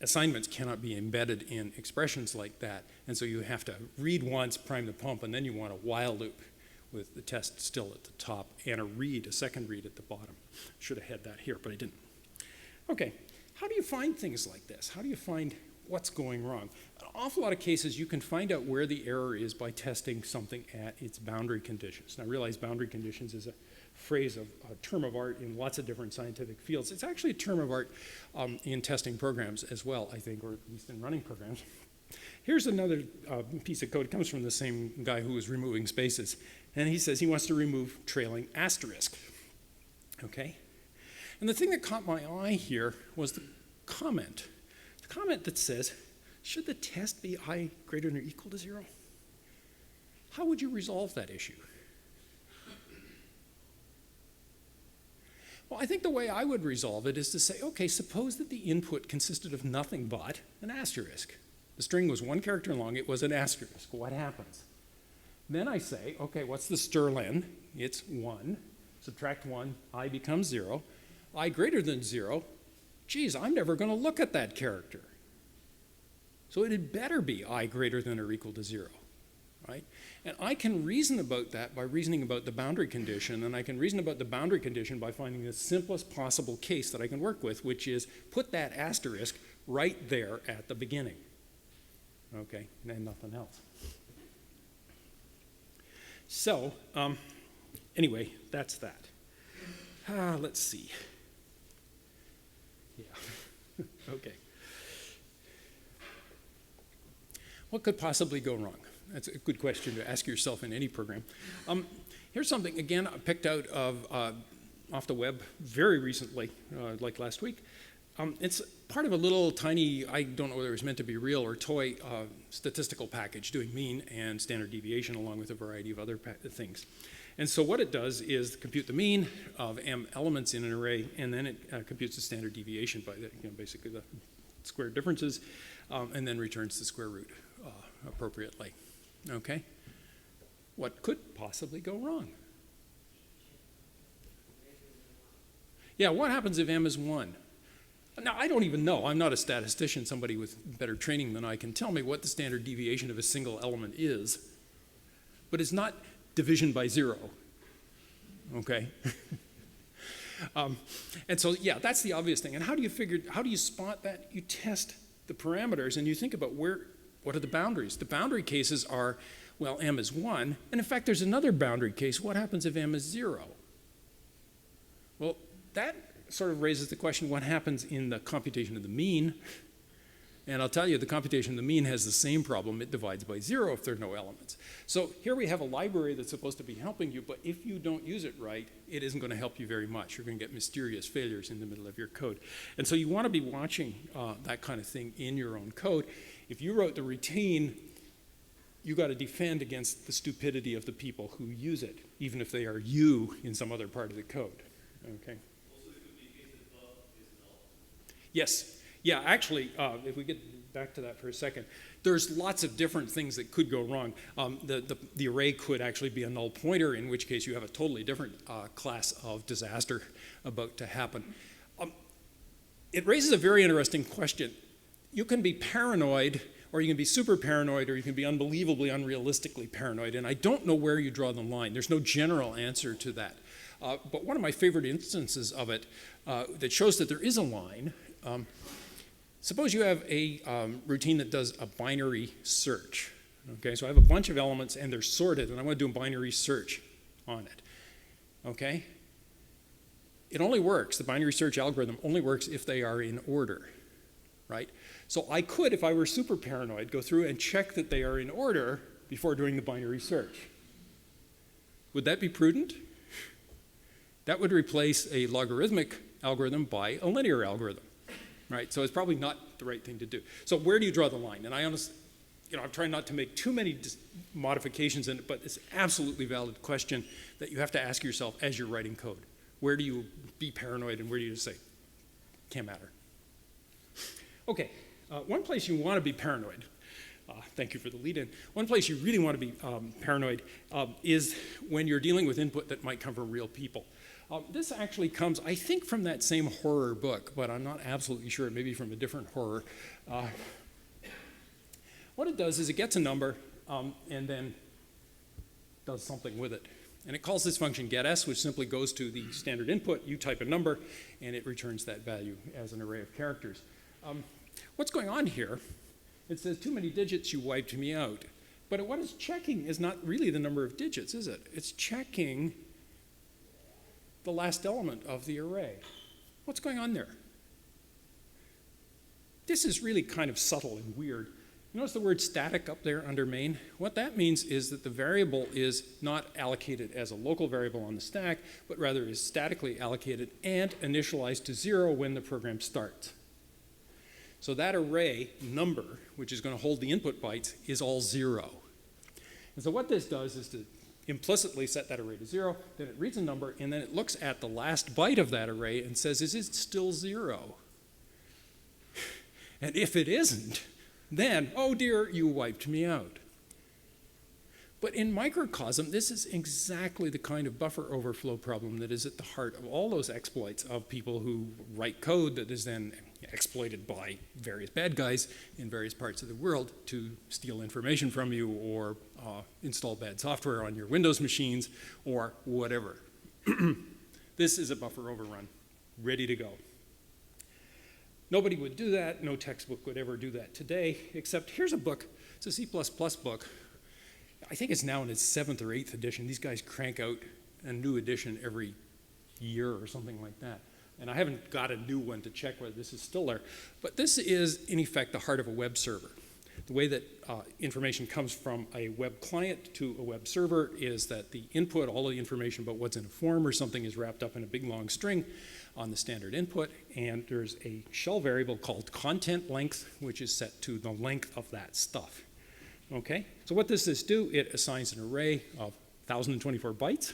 assignments cannot be embedded in expressions like that, and so you have to read once, prime the pump, and then you want a while loop with the test still at the top and a second read at the bottom. Should have had that here, but I didn't. Okay, how do you find things like this? How do you find what's going wrong? An awful lot of cases you can find out where the error is by testing something at its boundary conditions. Now realize boundary conditions is a phrase of a term of art in lots of different scientific fields. It's actually a term of art in testing programs as well, I think, or at least in running programs. Here's another piece of code. It comes from the same guy who was removing spaces. And he says he wants to remove trailing asterisk. Okay? And the thing that caught my eye here was the comment. The comment that says, should the test be I greater than or equal to 0? How would you resolve that issue? Well, I think the way I would resolve it is to say, okay, suppose that the input consisted of nothing but an asterisk. The string was one character long, it was an asterisk. What happens? Then I say, okay, what's the strlen? It's 1. Subtract 1, I becomes 0. I greater than 0, geez, I'm never going to look at that character. So it had better be I greater than or equal to 0, right? And I can reason about that by reasoning about the boundary condition, and I can reason about the boundary condition by finding the simplest possible case that I can work with, which is put that asterisk right there at the beginning, okay, and nothing else. So, anyway, that's that. Let's see. Yeah, okay. What could possibly go wrong? That's a good question to ask yourself in any program. Here's something, again, I picked out of off the web very recently, like last week. It's part of a little tiny, I don't know whether it was meant to be real or toy, statistical package doing mean and standard deviation along with a variety of other things. And so what it does is compute the mean of m elements in an array, and then it computes the standard deviation by the, basically the square differences, and then returns the square root appropriately. Okay? What could possibly go wrong? Yeah, what happens if m is 1? Now, I don't even know. I'm not a statistician. Somebody with better training than I can tell me what the standard deviation of a single element is. But it's not division by 0. Okay? And so, yeah, that's the obvious thing. And how do you spot that? You test the parameters and you think about what are the boundaries? The boundary cases are, Well, m is 1. And in fact, there's another boundary case. What happens if m is 0? Well, that sort of raises the question, what happens in the computation of the mean? And I'll tell you, the computation of the mean has the same problem. It divides by 0 if there are no elements. So here we have a library that's supposed to be helping you, but if you don't use it right, it isn't going to help you very much. You're going to get mysterious failures in the middle of your code. And so you want to be watching that kind of thing in your own code. If you wrote the routine, you got to defend against the stupidity of the people who use it, even if they are you in some other part of the code. Okay. Also, it could be a case that buff is null. Yes. Yeah, actually, if we get back to that for a second, there's lots of different things that could go wrong. The array could actually be a null pointer, in which case you have a totally different class of disaster about to happen. It raises a very interesting question. You can be paranoid, or you can be super paranoid, or you can be unbelievably, unrealistically paranoid, and I don't know where you draw the line. There's no general answer to that. But one of my favorite instances of it that shows that there is a line, suppose you have a routine that does a binary search. Okay, so I have a bunch of elements and they're sorted, and I want to do a binary search on it. Okay? It only works, the binary search algorithm only works if they are in order, right? So I could, if I were super paranoid, go through and check that they are in order before doing the binary search. Would that be prudent? That would replace a logarithmic algorithm by a linear algorithm. Right, so it's probably not the right thing to do. So where do you draw the line? And I honestly, I'm trying not to make too many modifications in it, but it's an absolutely valid question that you have to ask yourself as you're writing code. Where do you be paranoid and where do you just say, can't matter? Okay, one place you want to be paranoid, thank you for the lead in, one place you really want to be paranoid is when you're dealing with input that might come from real people. This actually comes, I think, from that same horror book, but I'm not absolutely sure. It may be from a different horror. What it does is it gets a number and then does something with it. And it calls this function getS, which simply goes to the standard input. You type a number, and it returns that value as an array of characters. What's going on here? It says, too many digits, you wiped me out. But what it's checking is not really the number of digits, is it? It's checking the last element of the array. What's going on there? This is really kind of subtle and weird. You notice the word static up there under main? What that means is that the variable is not allocated as a local variable on the stack, but rather is statically allocated and initialized to 0 when the program starts. So that array number, which is going to hold the input bytes, is all 0. And so what this does is to implicitly set that array to 0, then it reads a number, and then it looks at the last byte of that array and says, is it still 0? And if it isn't, then, oh dear, you wiped me out. But in microcosm, this is exactly the kind of buffer overflow problem that is at the heart of all those exploits of people who write code that is then exploited by various bad guys in various parts of the world to steal information from you or install bad software on your Windows machines or whatever. This is a buffer overrun, ready to go. Nobody would do that. No textbook would ever do that today, except here's a book. It's a C++ book. I think it's now in its 7th or 8th edition. These guys crank out a new edition every year or something like that. And I haven't got a new one to check whether this is still there. But this is, in effect, the heart of a web server. The way that information comes from a web client to a web server is that the input, all of the information about what's in a form or something, is wrapped up in a big long string on the standard input. And there's a shell variable called content length, which is set to the length of that stuff. Okay? So what does this do? It assigns an array of 1,024 bytes.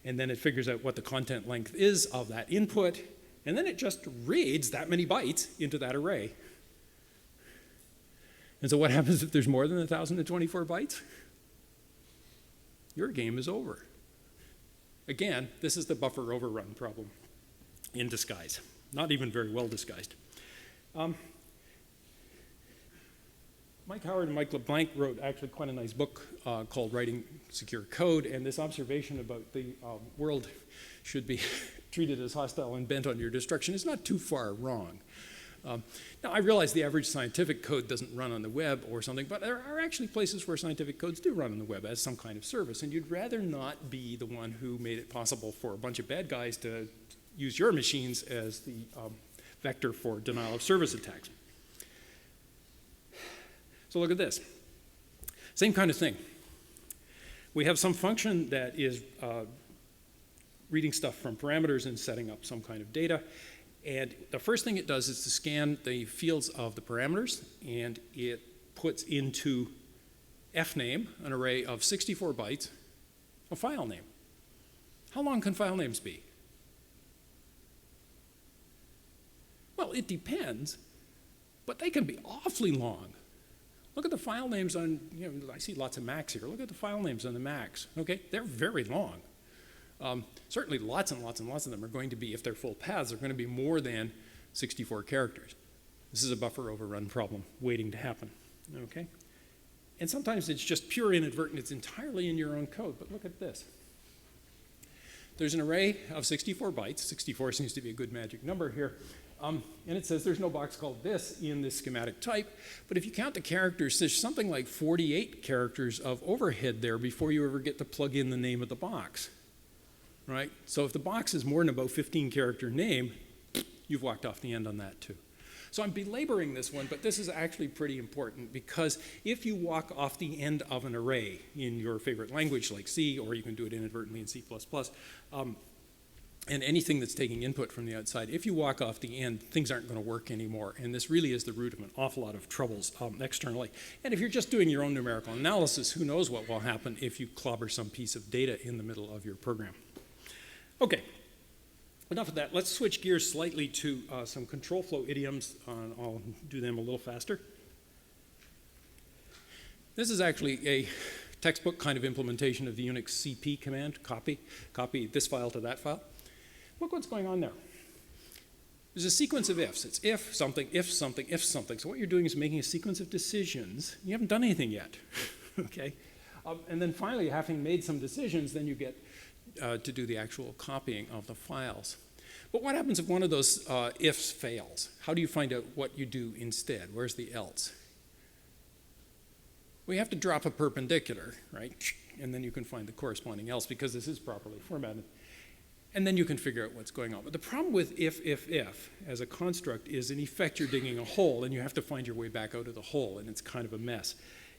And then it figures out what the content length is of that input, and then it just reads that many bytes into that array. And so what happens if there's more than 1,024 bytes? Your game is over. Again, this is the buffer overrun problem in disguise. Not even very well disguised. Mike Howard and Mike LeBlanc wrote actually quite a nice book called Writing Secure Code, and this observation about the world should be treated as hostile and bent on your destruction is not too far wrong. Now, I realize the average scientific code doesn't run on the web or something, but there are actually places where scientific codes do run on the web as some kind of service, and you'd rather not be the one who made it possible for a bunch of bad guys to use your machines as the vector for denial of service attacks. So look at this. Same kind of thing. We have some function that is reading stuff from parameters and setting up some kind of data. And the first thing it does is to scan the fields of the parameters, and it puts into fname an array of 64 bytes, a file name. How long can file names be? Well, it depends, but they can be awfully long. Look at the file names on, I see lots of Macs here. Look at the file names on the Macs, okay? They're very long. Certainly lots and lots and lots of them are going to be, if they're full paths, they're going to be more than 64 characters. This is a buffer overrun problem waiting to happen, okay? And sometimes it's just pure inadvertent. It's entirely in your own code, but look at this. There's an array of 64 bytes. 64 seems to be a good magic number here. And it says there's no box called this in this schematic type, but if you count the characters, there's something like 48 characters of overhead there before you ever get to plug in the name of the box, right? So if the box is more than about 15 character name, you've walked off the end on that too. So I'm belaboring this one, but this is actually pretty important, because if you walk off the end of an array in your favorite language like C, or you can do it inadvertently in C++, and anything that's taking input from the outside, if you walk off the end, things aren't going to work anymore. And this really is the root of an awful lot of troubles externally. And if you're just doing your own numerical analysis, who knows what will happen if you clobber some piece of data in the middle of your program. Okay, enough of that. Let's switch gears slightly to some control flow idioms. I'll do them a little faster. This is actually a textbook kind of implementation of the Unix cp command, copy this file to that file. Look what's going on there. There's a sequence of ifs. It's if something, if something, if something. So what you're doing is making a sequence of decisions. You haven't done anything yet, okay? And then finally, having made some decisions, then you get to do the actual copying of the files. But what happens if one of those ifs fails? How do you find out what you do instead? Where's the else? We have to drop a perpendicular, right? And then you can find the corresponding else, because this is properly formatted. And then you can figure out what's going on. But the problem with if as a construct is, in effect, you're digging a hole and you have to find your way back out of the hole, and it's kind of a mess.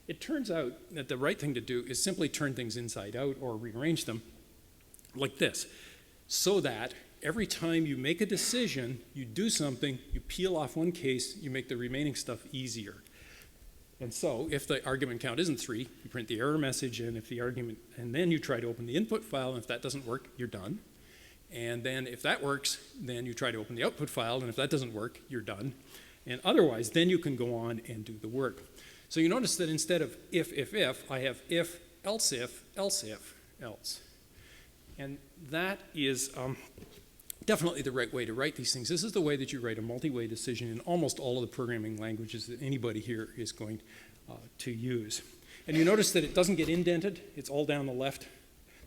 It turns out that the right thing to do is simply turn things inside out or rearrange them like this, so that every time you make a decision, you do something, you peel off one case, you make the remaining stuff easier. And so if the argument count isn't 3, you print the error message, and if the argument, and then you try to open the input file, and if that doesn't work, you're done. And then if that works, then you try to open the output file, and if that doesn't work, you're done. And otherwise, then you can go on and do the work. So you notice that instead of if, I have if, else if, else if, else. And that is definitely the right way to write these things. This is the way that you write a multi-way decision in almost all of the programming languages that anybody here is going to use. And you notice that it doesn't get indented. It's all down the left,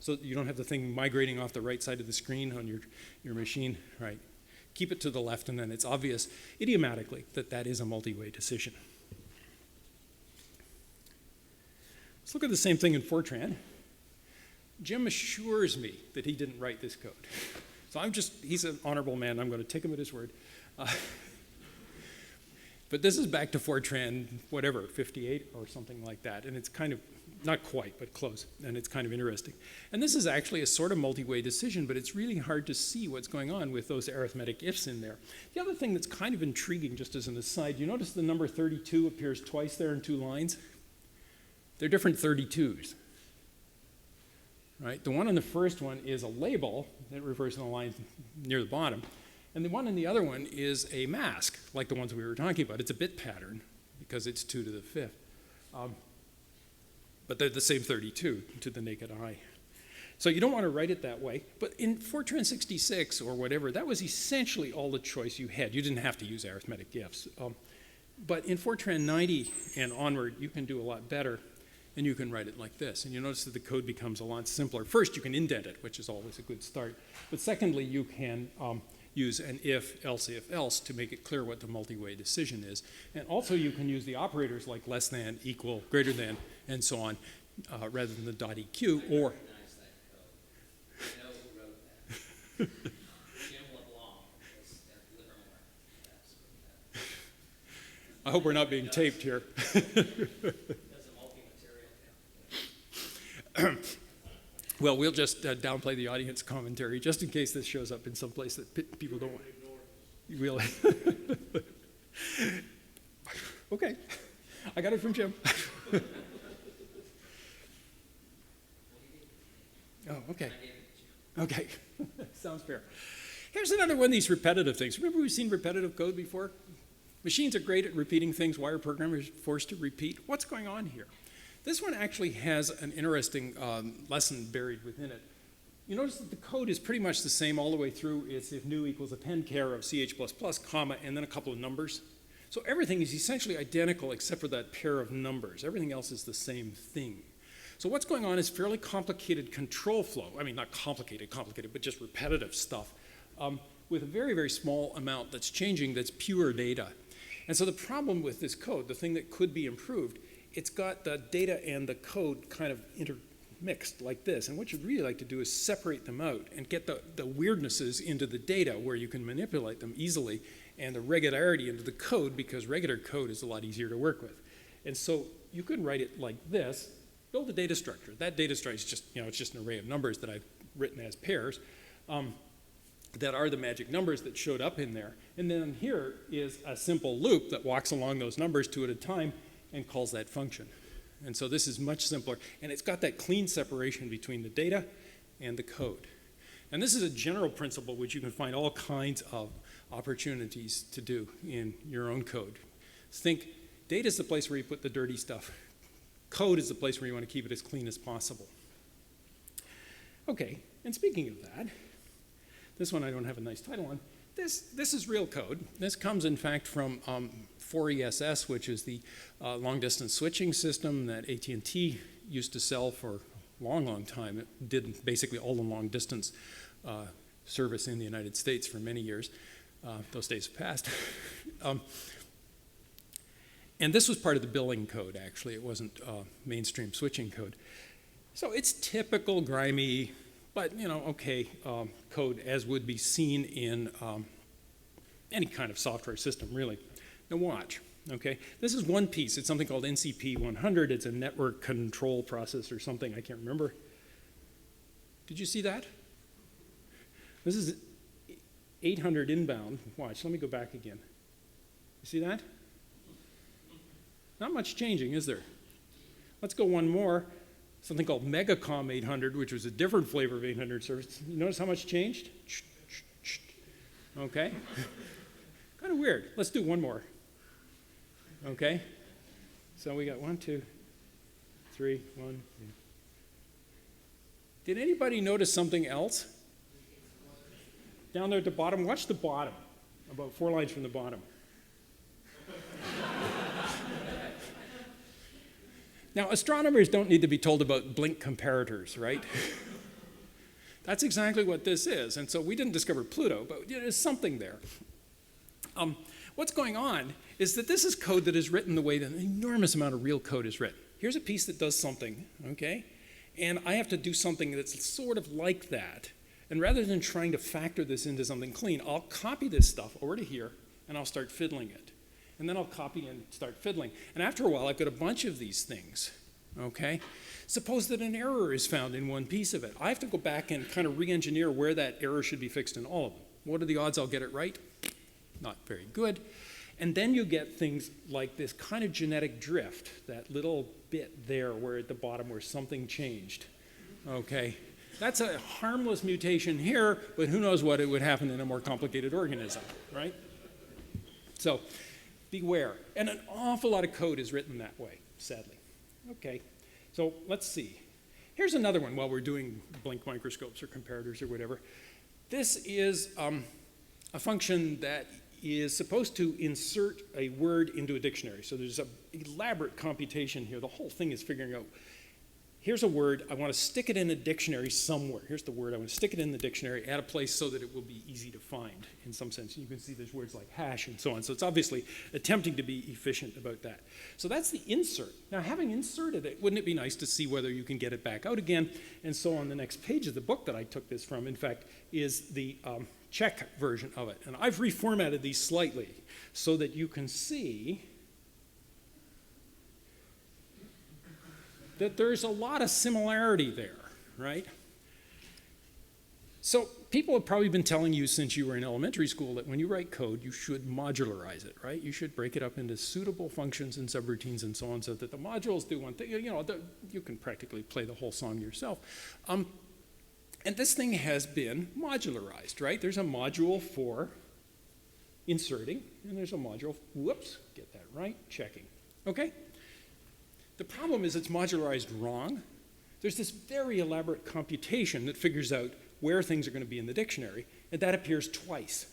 so that you don't have the thing migrating off the right side of the screen on your machine. Right. Keep it to the left, and then it's obvious idiomatically that that is a multi-way decision. Let's look at the same thing in Fortran. Jim assures me that he didn't write this code. So he's an honorable man. I'm going to take him at his word. But this is back to Fortran, whatever, 58 or something like that. And it's kind of, not quite, but close. And it's kind of interesting. And this is actually a sort of multi-way decision, but it's really hard to see what's going on with those arithmetic ifs in there. The other thing that's kind of intriguing, just as an aside, you notice the number 32 appears twice there in 2 lines? They're different 32s. Right? The one on the first one is a label that refers to the line near the bottom. And the one in the other one is a mask, like the ones we were talking about. It's a bit pattern because it's 2 to the 5th. But they're the same 32 to the naked eye. So you don't want to write it that way. But in Fortran 66 or whatever, that was essentially all the choice you had. You didn't have to use arithmetic ifs. But in Fortran 90 and onward, you can do a lot better. And you can write it like this. And you notice that the code becomes a lot simpler. First, you can indent it, which is always a good start. But secondly, you can use an if, else, if, else to make it clear what the multi-way decision is. And also you can use the operators like less than, equal, greater than, and so on, rather than the .eq, or... Recognize that code. I know who wrote that. Jim LeBlanc was at Livermore. I hope we're not being taped here. Does a multi-material count? Well, we'll just downplay the audience commentary just in case this shows up in some place that people don't want. Really? Okay. I got it from Jim. Oh, okay. Okay. Sounds fair. Here's another one of these repetitive things. Remember we've seen repetitive code before? Machines are great at repeating things. Why are programmers forced to repeat? What's going on here? This one actually has an interesting lesson buried within it. You notice that the code is pretty much the same all the way through. It's if new equals append char of ch++, comma, and then a couple of numbers. So everything is essentially identical except for that pair of numbers. Everything else is the same thing. So what's going on is fairly complicated control flow. I mean, not complicated, but just repetitive stuff with a very, very small amount that's changing that's pure data. And so the problem with this code, the thing that could be improved, it's got the data and the code kind of intermixed like this. And what you'd really like to do is separate them out and get the weirdnesses into the data where you can manipulate them easily, and the regularity into the code, because regular code is a lot easier to work with. And so you could write it like this, build a data structure. That data structure is just, it's just an array of numbers that I've written as pairs. That are the magic numbers that showed up in there. And then here is a simple loop that walks along those numbers two at a time and calls that function. And so this is much simpler. And it's got that clean separation between the data and the code. And this is a general principle which you can find all kinds of opportunities to do in your own code. Think data is the place where you put the dirty stuff. Code is the place where you want to keep it as clean as possible. Okay, and speaking of that, this one I don't have a nice title on. This is real code. This comes, in fact, from 4ESS, which is the long-distance switching system that AT&T used to sell for a long, long time. It did basically all the long-distance service in the United States for many years. Those days have passed. And this was part of the billing code, actually. It wasn't mainstream switching code. So it's typical, grimy, but, okay, code as would be seen in any kind of software system, really. Now watch, okay? This is one piece. It's something called NCP 100. It's a network control process or something. I can't remember. Did you see that? This is 800 inbound. Watch, let me go back again. You see that? Not much changing, is there? Let's go one more. Something called Megacom 800, which was a different flavor of 800 service. You notice how much changed? Okay. Kind of weird. Let's do one more. Okay. So we got 1, 2, 3, 1. Did anybody notice something else? Down there at the bottom, watch the bottom, about 4 lines from the bottom. Now, astronomers don't need to be told about blink comparators, right? That's exactly what this is. And so we didn't discover Pluto, but there's something there. What's going on is that this is code that is written the way that an enormous amount of real code is written. Here's a piece that does something, okay? And I have to do something that's sort of like that. And rather than trying to factor this into something clean, I'll copy this stuff over to here, and I'll start fiddling it. And then I'll copy and start fiddling. And after a while, I've got a bunch of these things, okay? Suppose that an error is found in one piece of it. I have to go back and kind of re-engineer where that error should be fixed in all of them. What are the odds I'll get it right? Not very good. And then you get things like this kind of genetic drift, that little bit there where at the bottom where something changed, okay? That's a harmless mutation here, but who knows what it would happen in a more complicated organism, right? So, beware. And an awful lot of code is written that way, sadly. Okay, so let's see. Here's another one while we're doing blink microscopes or comparators or whatever. This is a function that is supposed to insert a word into a dictionary. So there's an elaborate computation here. The whole thing is figuring out here's a word, I want to stick it in a dictionary somewhere. Here's the word, I want to stick it in the dictionary at a place so that it will be easy to find in some sense. You can see there's words like hash and so on. So it's obviously attempting to be efficient about that. So that's the insert. Now, having inserted it, wouldn't it be nice to see whether you can get it back out again? And so on the next page of the book that I took this from, in fact, is the check version of it. And I've reformatted these slightly so that you can see that there's a lot of similarity there, right? So people have probably been telling you since you were in elementary school that when you write code, you should modularize it, right? You should break it up into suitable functions and subroutines and so on so that the modules do one thing. You know, you can practically play the whole song yourself. And this thing has been modularized, right? There's a module for inserting, and there's a module, whoops, get that right, checking, okay? The problem is it's modularized wrong. There's this very elaborate computation that figures out where things are going to be in the dictionary, and that appears twice.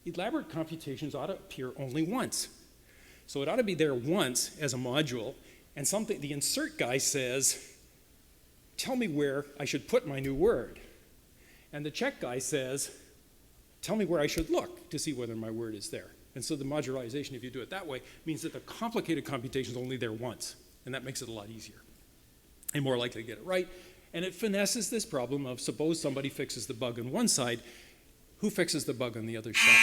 Elaborate computations ought to appear only once. So it ought to be there once as a module, and the insert guy says, tell me where I should put my new word. And the check guy says, tell me where I should look to see whether my word is there. And so the modularization, if you do it that way, means that the complicated computation is only there once, and that makes it a lot easier and more likely to get it right. And it finesses this problem of suppose somebody fixes the bug on one side, who fixes the bug on the other side?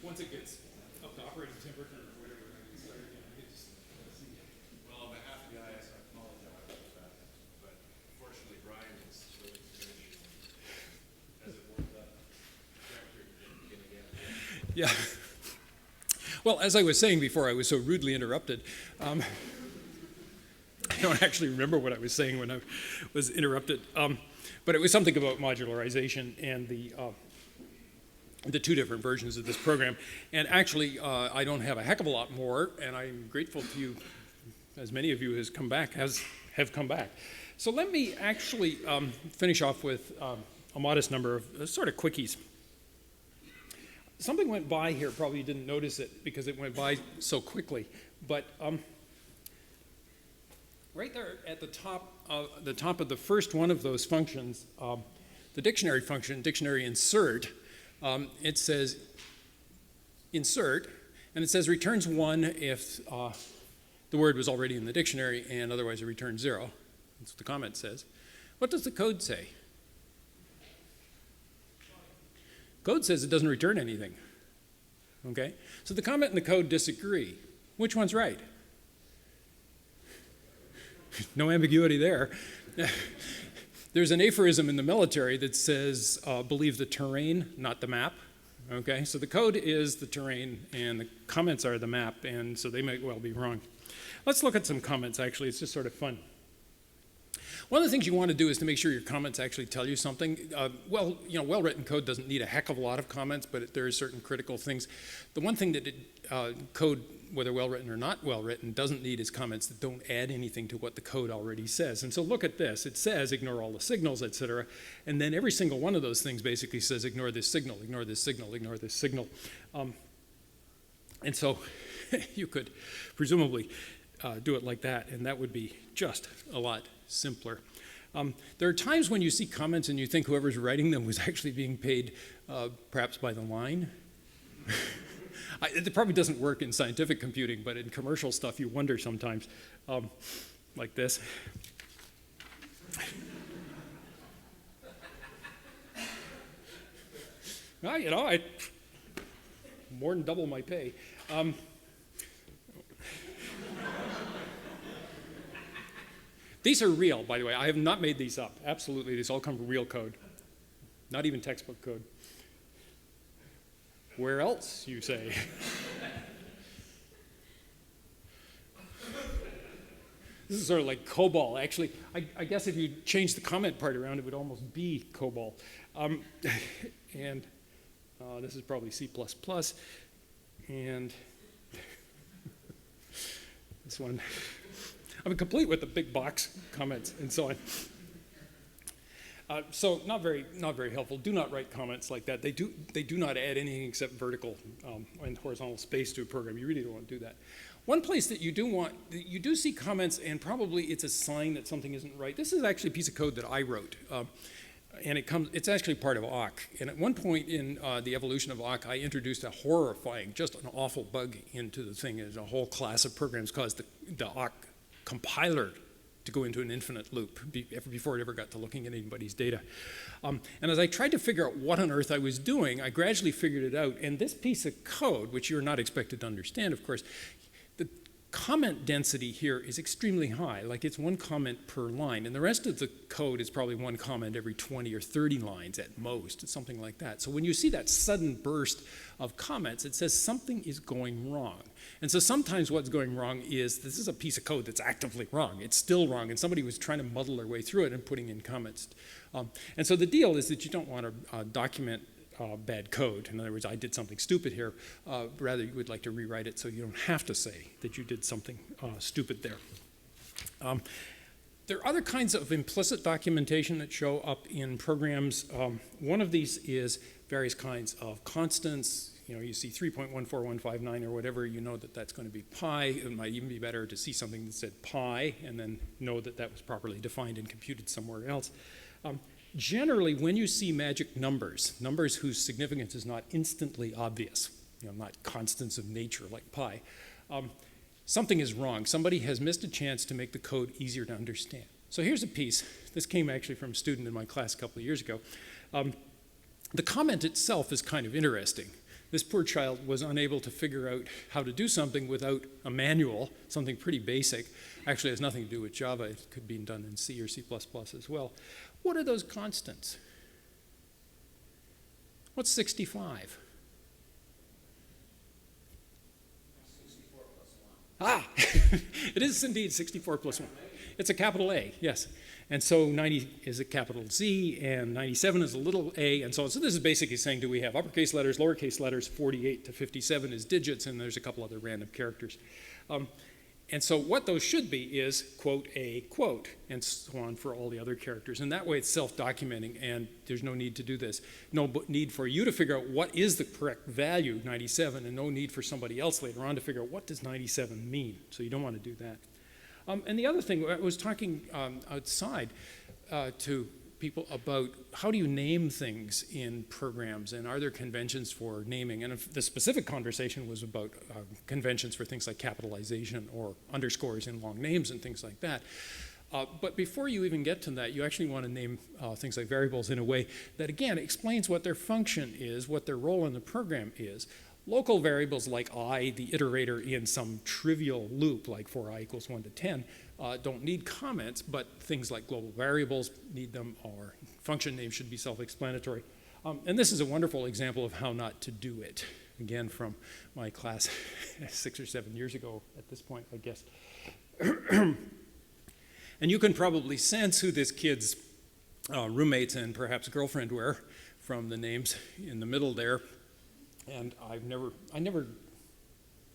Once it gets up to operating temperature or whatever, I can start again. Well, on behalf of the IS, I apologize for that, but fortunately Brian is really finished as it warms up. Temperature can begin again. Yeah. Well, as I was saying before, I was so rudely interrupted. I don't actually remember what I was saying when I was interrupted, but it was something about modularization and the two different versions of this program. And actually, I don't have a heck of a lot more, and I'm grateful to you, as many of you have come back. So let me actually finish off with a modest number of sort of quickies. Something went by here, probably you didn't notice it because it went by so quickly, but right there at the top of the first one of those functions, the dictionary function, dictionary insert, it says insert, and it says returns 1 if the word was already in the dictionary, and otherwise it returns 0. That's what the comment says. What does the code say? Code says it doesn't return anything. Okay? So the comment and the code disagree. Which one's right? No ambiguity there. There's an aphorism in the military that says, believe the terrain, not the map. Okay, so the code is the terrain and the comments are the map, and so they might well be wrong. Let's look at some comments, actually. It's just sort of fun. One of the things you want to do is to make sure your comments actually tell you something. Well-written code doesn't need a heck of a lot of comments, but there are certain critical things. The one thing that code, whether well-written or not well-written, doesn't need is comments that don't add anything to what the code already says. And so look at this. It says ignore all the signals, etc. And then every single one of those things basically says ignore this signal, ignore this signal, ignore this signal. And so you could presumably do it like that, and that would be just a lot simpler. There are times when you see comments and you think whoever's writing them was actually being paid perhaps by the line. It probably doesn't work in scientific computing, but in commercial stuff you wonder sometimes, like this. Well, I more than double my pay. These are real, by the way. I have not made these up. Absolutely, these all come from real code. Not even textbook code. Where else, you say? This is sort of like COBOL. Actually, I guess if you change the comment part around, it would almost be COBOL. And This is probably C++. And this one, I'm complete with the big box comments and so on. So not very helpful. Do not write comments like that. They do not add anything except vertical and horizontal space to a program. You really don't want to do that. One place that you do see comments, and probably it's a sign that something isn't right. This is actually a piece of code that I wrote, and it's actually part of awk. And at one point in the evolution of awk, I introduced a horrifying, just an awful bug into the thing. There's a whole class of programs caused the awk compiler to go into an infinite loop before it ever got to looking at anybody's data. And as I tried to figure out what on earth I was doing, I gradually figured it out. And this piece of code, which you're not expected to understand, of course, the comment density here is extremely high. Like it's one comment per line. And the rest of the code is probably one comment every 20 or 30 lines at most. It's something like that. So when you see that sudden burst of comments, it says something is going wrong. And so sometimes what's going wrong is this is a piece of code that's actively wrong. It's still wrong, and somebody was trying to muddle their way through it and putting in comments. And so the deal is that you don't want to document bad code. In other words, I did something stupid here. Rather, you would like to rewrite it so you don't have to say that you did something stupid there. There are other kinds of implicit documentation that show up in programs. One of these is various kinds of constants. You know, you see 3.14159 or whatever, you know that that's going to be pi. It might even be better to see something that said pi and then know that that was properly defined and computed somewhere else. Generally, when you see magic numbers, numbers whose significance is not instantly obvious, you know, not constants of nature like pi, something is wrong. Somebody has missed a chance to make the code easier to understand. So here's a piece. This came actually from a student in my class a couple of years ago. The comment itself is kind of interesting. This poor child was unable to figure out how to do something without a manual, something pretty basic. Actually, it has nothing to do with Java. It could be done in C or C++ as well. What are those constants? What's 65? 64 plus 1. Ah, it is indeed 64 plus 1. It's a capital A, yes. And so 90 is a capital Z, and 97 is a little a, and so on. So this is basically saying, do we have uppercase letters, lowercase letters, 48 to 57 is digits, and there's a couple other random characters. And so what those should be is quote a quote, and so on for all the other characters. And that way it's self-documenting, and there's no need to do this. No need for you to figure out what is the correct value, 97, and no need for somebody else later on to figure out what does 97 mean. So you don't want to do that. And the other thing, I was talking outside to people about how do you name things in programs, and are there conventions for naming? And the specific conversation was about conventions for things like capitalization or underscores in long names and things like that. But before you even get to that, you actually want to name things like variables in a way that, again, explains what their function is, what their role in the program is. Local variables like I, the iterator in some trivial loop like for I equals 1 to 10, don't need comments, but things like global variables need them, or function names should be self-explanatory. And this is a wonderful example of how not to do it. Again, from my class 6 or 7 years ago at this point, I guess. And you can probably sense who this kid's roommates and perhaps girlfriend were from the names in the middle there. And I never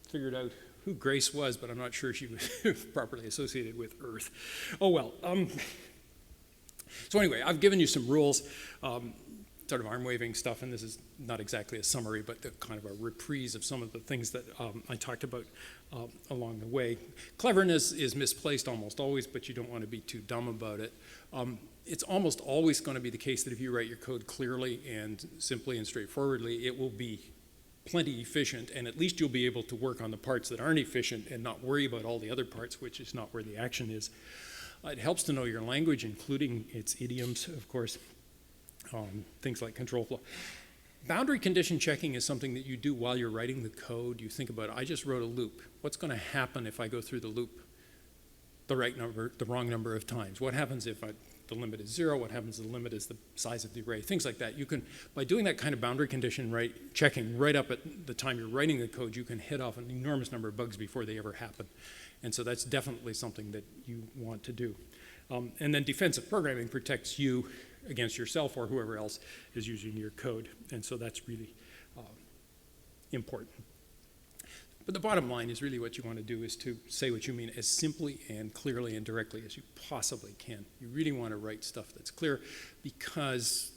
figured out who Grace was, but I'm not sure she was properly associated with Earth. Oh well. So anyway, I've given you some rules, sort of arm-waving stuff, and this is not exactly a summary, but kind of a reprise of some of the things that I talked about along the way. Cleverness is misplaced almost always, but you don't want to be too dumb about it. It's almost always going to be the case that if you write your code clearly and simply and straightforwardly, it will be plenty efficient, and at least you'll be able to work on the parts that aren't efficient and not worry about all the other parts, which is not where the action is. It helps to know your language, including its idioms, of course, things like control flow. Boundary condition checking is something that you do while you're writing the code. You think about, I just wrote a loop. What's going to happen if I go through the loop the wrong number of times? What happens if the limit is 0? What happens if the limit is the size of the array? Things like that. You can, by doing that kind of boundary condition checking right up at the time you're writing the code, you can hit off an enormous number of bugs before they ever happen. And so that's definitely something that you want to do. And then defensive programming protects you against yourself or whoever else is using your code. And so that's really important. But the bottom line is really what you want to do is to say what you mean as simply and clearly and directly as you possibly can. You really want to write stuff that's clear because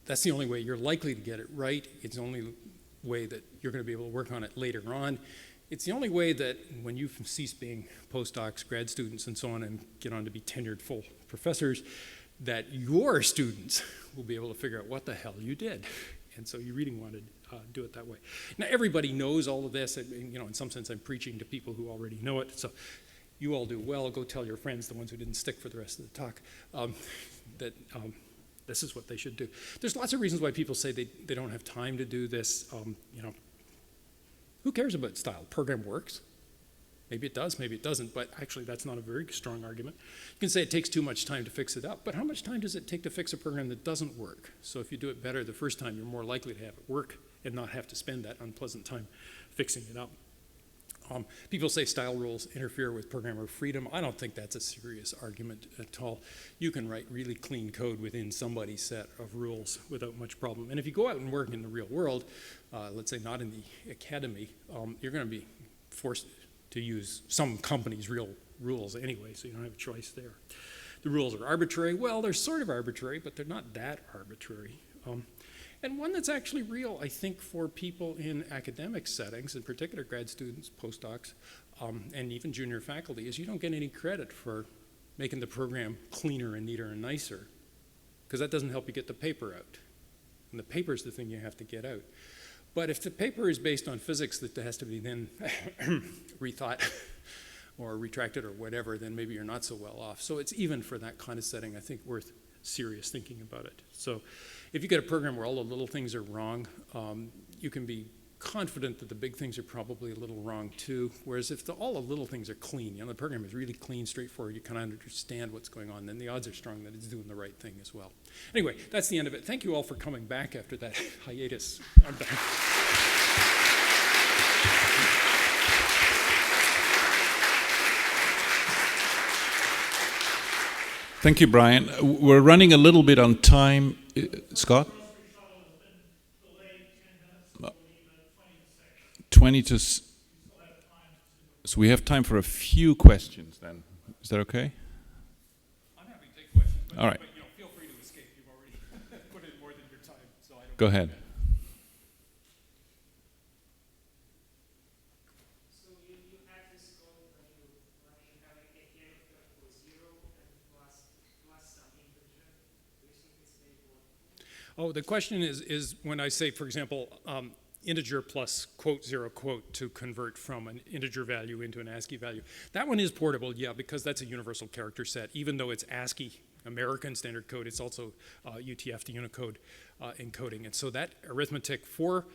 that's the only way you're likely to get it right. It's the only way that you're going to be able to work on it later on. It's the only way that when you cease being postdocs, grad students, and so on, and get on to be tenured full professors, that your students will be able to figure out what the hell you did. And so you really want to do it that way. Now, everybody knows all of this, and in some sense I'm preaching to people who already know it, so you all do well. Go tell your friends, the ones who didn't stick for the rest of the talk, that this is what they should do. There's lots of reasons why people say they don't have time to do this. Who cares about style? Program works. Maybe it does, maybe it doesn't, but actually that's not a very strong argument. You can say it takes too much time to fix it up, but how much time does it take to fix a program that doesn't work? So if you do it better the first time, you're more likely to have it work and not have to spend that unpleasant time fixing it up. People say style rules interfere with programmer freedom. I don't think that's a serious argument at all. You can write really clean code within somebody's set of rules without much problem. And if you go out and work in the real world, let's say not in the academy, you're going to be forced to use some company's real rules anyway, so you don't have a choice there. The rules are arbitrary. Well, they're sort of arbitrary, but they're not that arbitrary. And one that's actually real, I think, for people in academic settings, in particular grad students, postdocs, and even junior faculty, is you don't get any credit for making the program cleaner and neater and nicer, because that doesn't help you get the paper out. And the paper is the thing you have to get out. But if the paper is based on physics that has to be then rethought or retracted or whatever, then maybe you're not so well off. So it's even for that kind of setting, I think, worth serious thinking about it. So if you get a program where all the little things are wrong, you can be confident that the big things are probably a little wrong too. Whereas if all the little things are clean, the program is really clean, straightforward, you kind of understand what's going on, then the odds are strong that it's doing the right thing as well. Anyway, that's the end of it. Thank you all for coming back after that hiatus. I'm done. Thank you, Brian. We're running a little bit on time. Scott? 20 to... So we have time for a few questions then. Is that okay? I'm happy to take questions, but, all right. But feel free to escape. You've already put in more than your time, so I don't... Go ahead. So you have this code when you have a character for 0 and plus some integer. Do you think it's very important? Oh, the question is when I say, for example, integer plus quote 0 quote to convert from an integer value into an ASCII value. That one is portable, yeah, because that's a universal character set. Even though it's ASCII, American Standard Code, it's also UTF, the Unicode encoding. And so that arithmetic for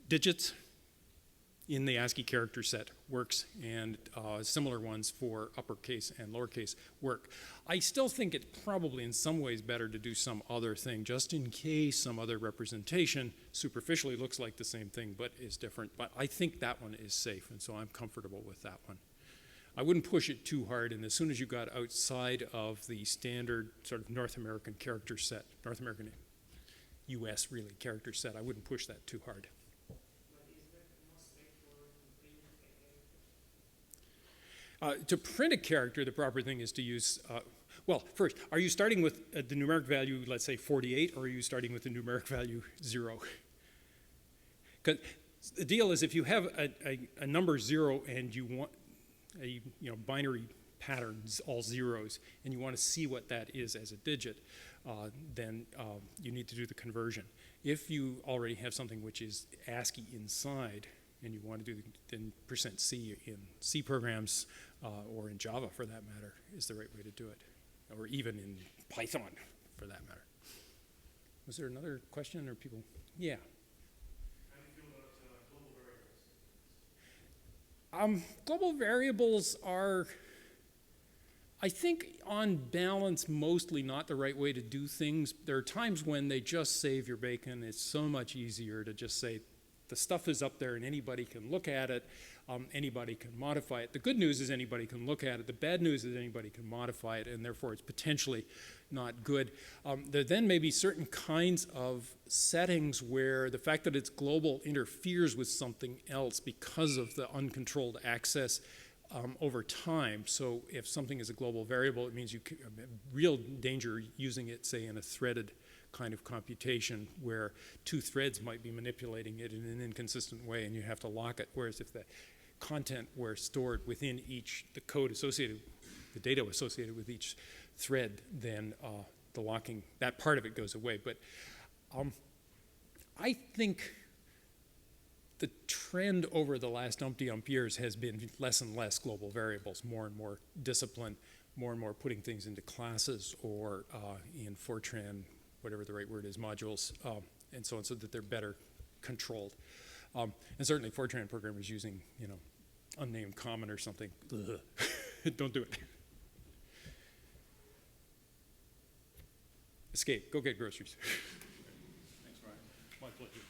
digits in the ASCII character set works, and similar ones for uppercase and lowercase work. I still think it's probably in some ways better to do some other thing, just in case some other representation superficially looks like the same thing but is different. But I think that one is safe, and so I'm comfortable with that one. I wouldn't push it too hard, and as soon as you got outside of the standard sort of North American character set, North American, US really character set, I wouldn't push that too hard. To print a character, the proper thing is to use, well, first, are you starting with the numeric value, let's say 48, or are you starting with the numeric value 0? Because the deal is if you have a number 0 and you want a binary patterns, all zeros, and you want to see what that is as a digit, then you need to do the conversion. If you already have something which is ASCII inside, and you want to do then %C in C programs, or in Java for that matter, is the right way to do it. Or even in Python for that matter. Was there another question or people? Yeah. How do you feel about global variables? Global variables are, I think, on balance, mostly not the right way to do things. There are times when they just save your bacon. It's so much easier to just say, the stuff is up there and anybody can look at it, anybody can modify it. The good news is anybody can look at it. The bad news is anybody can modify it, and therefore it's potentially not good. There then may be certain kinds of settings where the fact that it's global interferes with something else because of the uncontrolled access over time. So if something is a global variable, it means you can, real danger using it, say, in a threaded kind of computation where two threads might be manipulating it in an inconsistent way and you have to lock it. Whereas if the content were stored within each, the code associated, the data associated with each thread, then the locking, that part of it goes away. But I think the trend over the last umpty-ump years has been less and less global variables, more and more discipline, more and more putting things into classes or in Fortran, whatever the right word is, modules, and so on, so that they're better controlled. And certainly Fortran programmers using, unnamed common or something, don't do it. Escape, go get groceries. Thanks, Brian. My pleasure.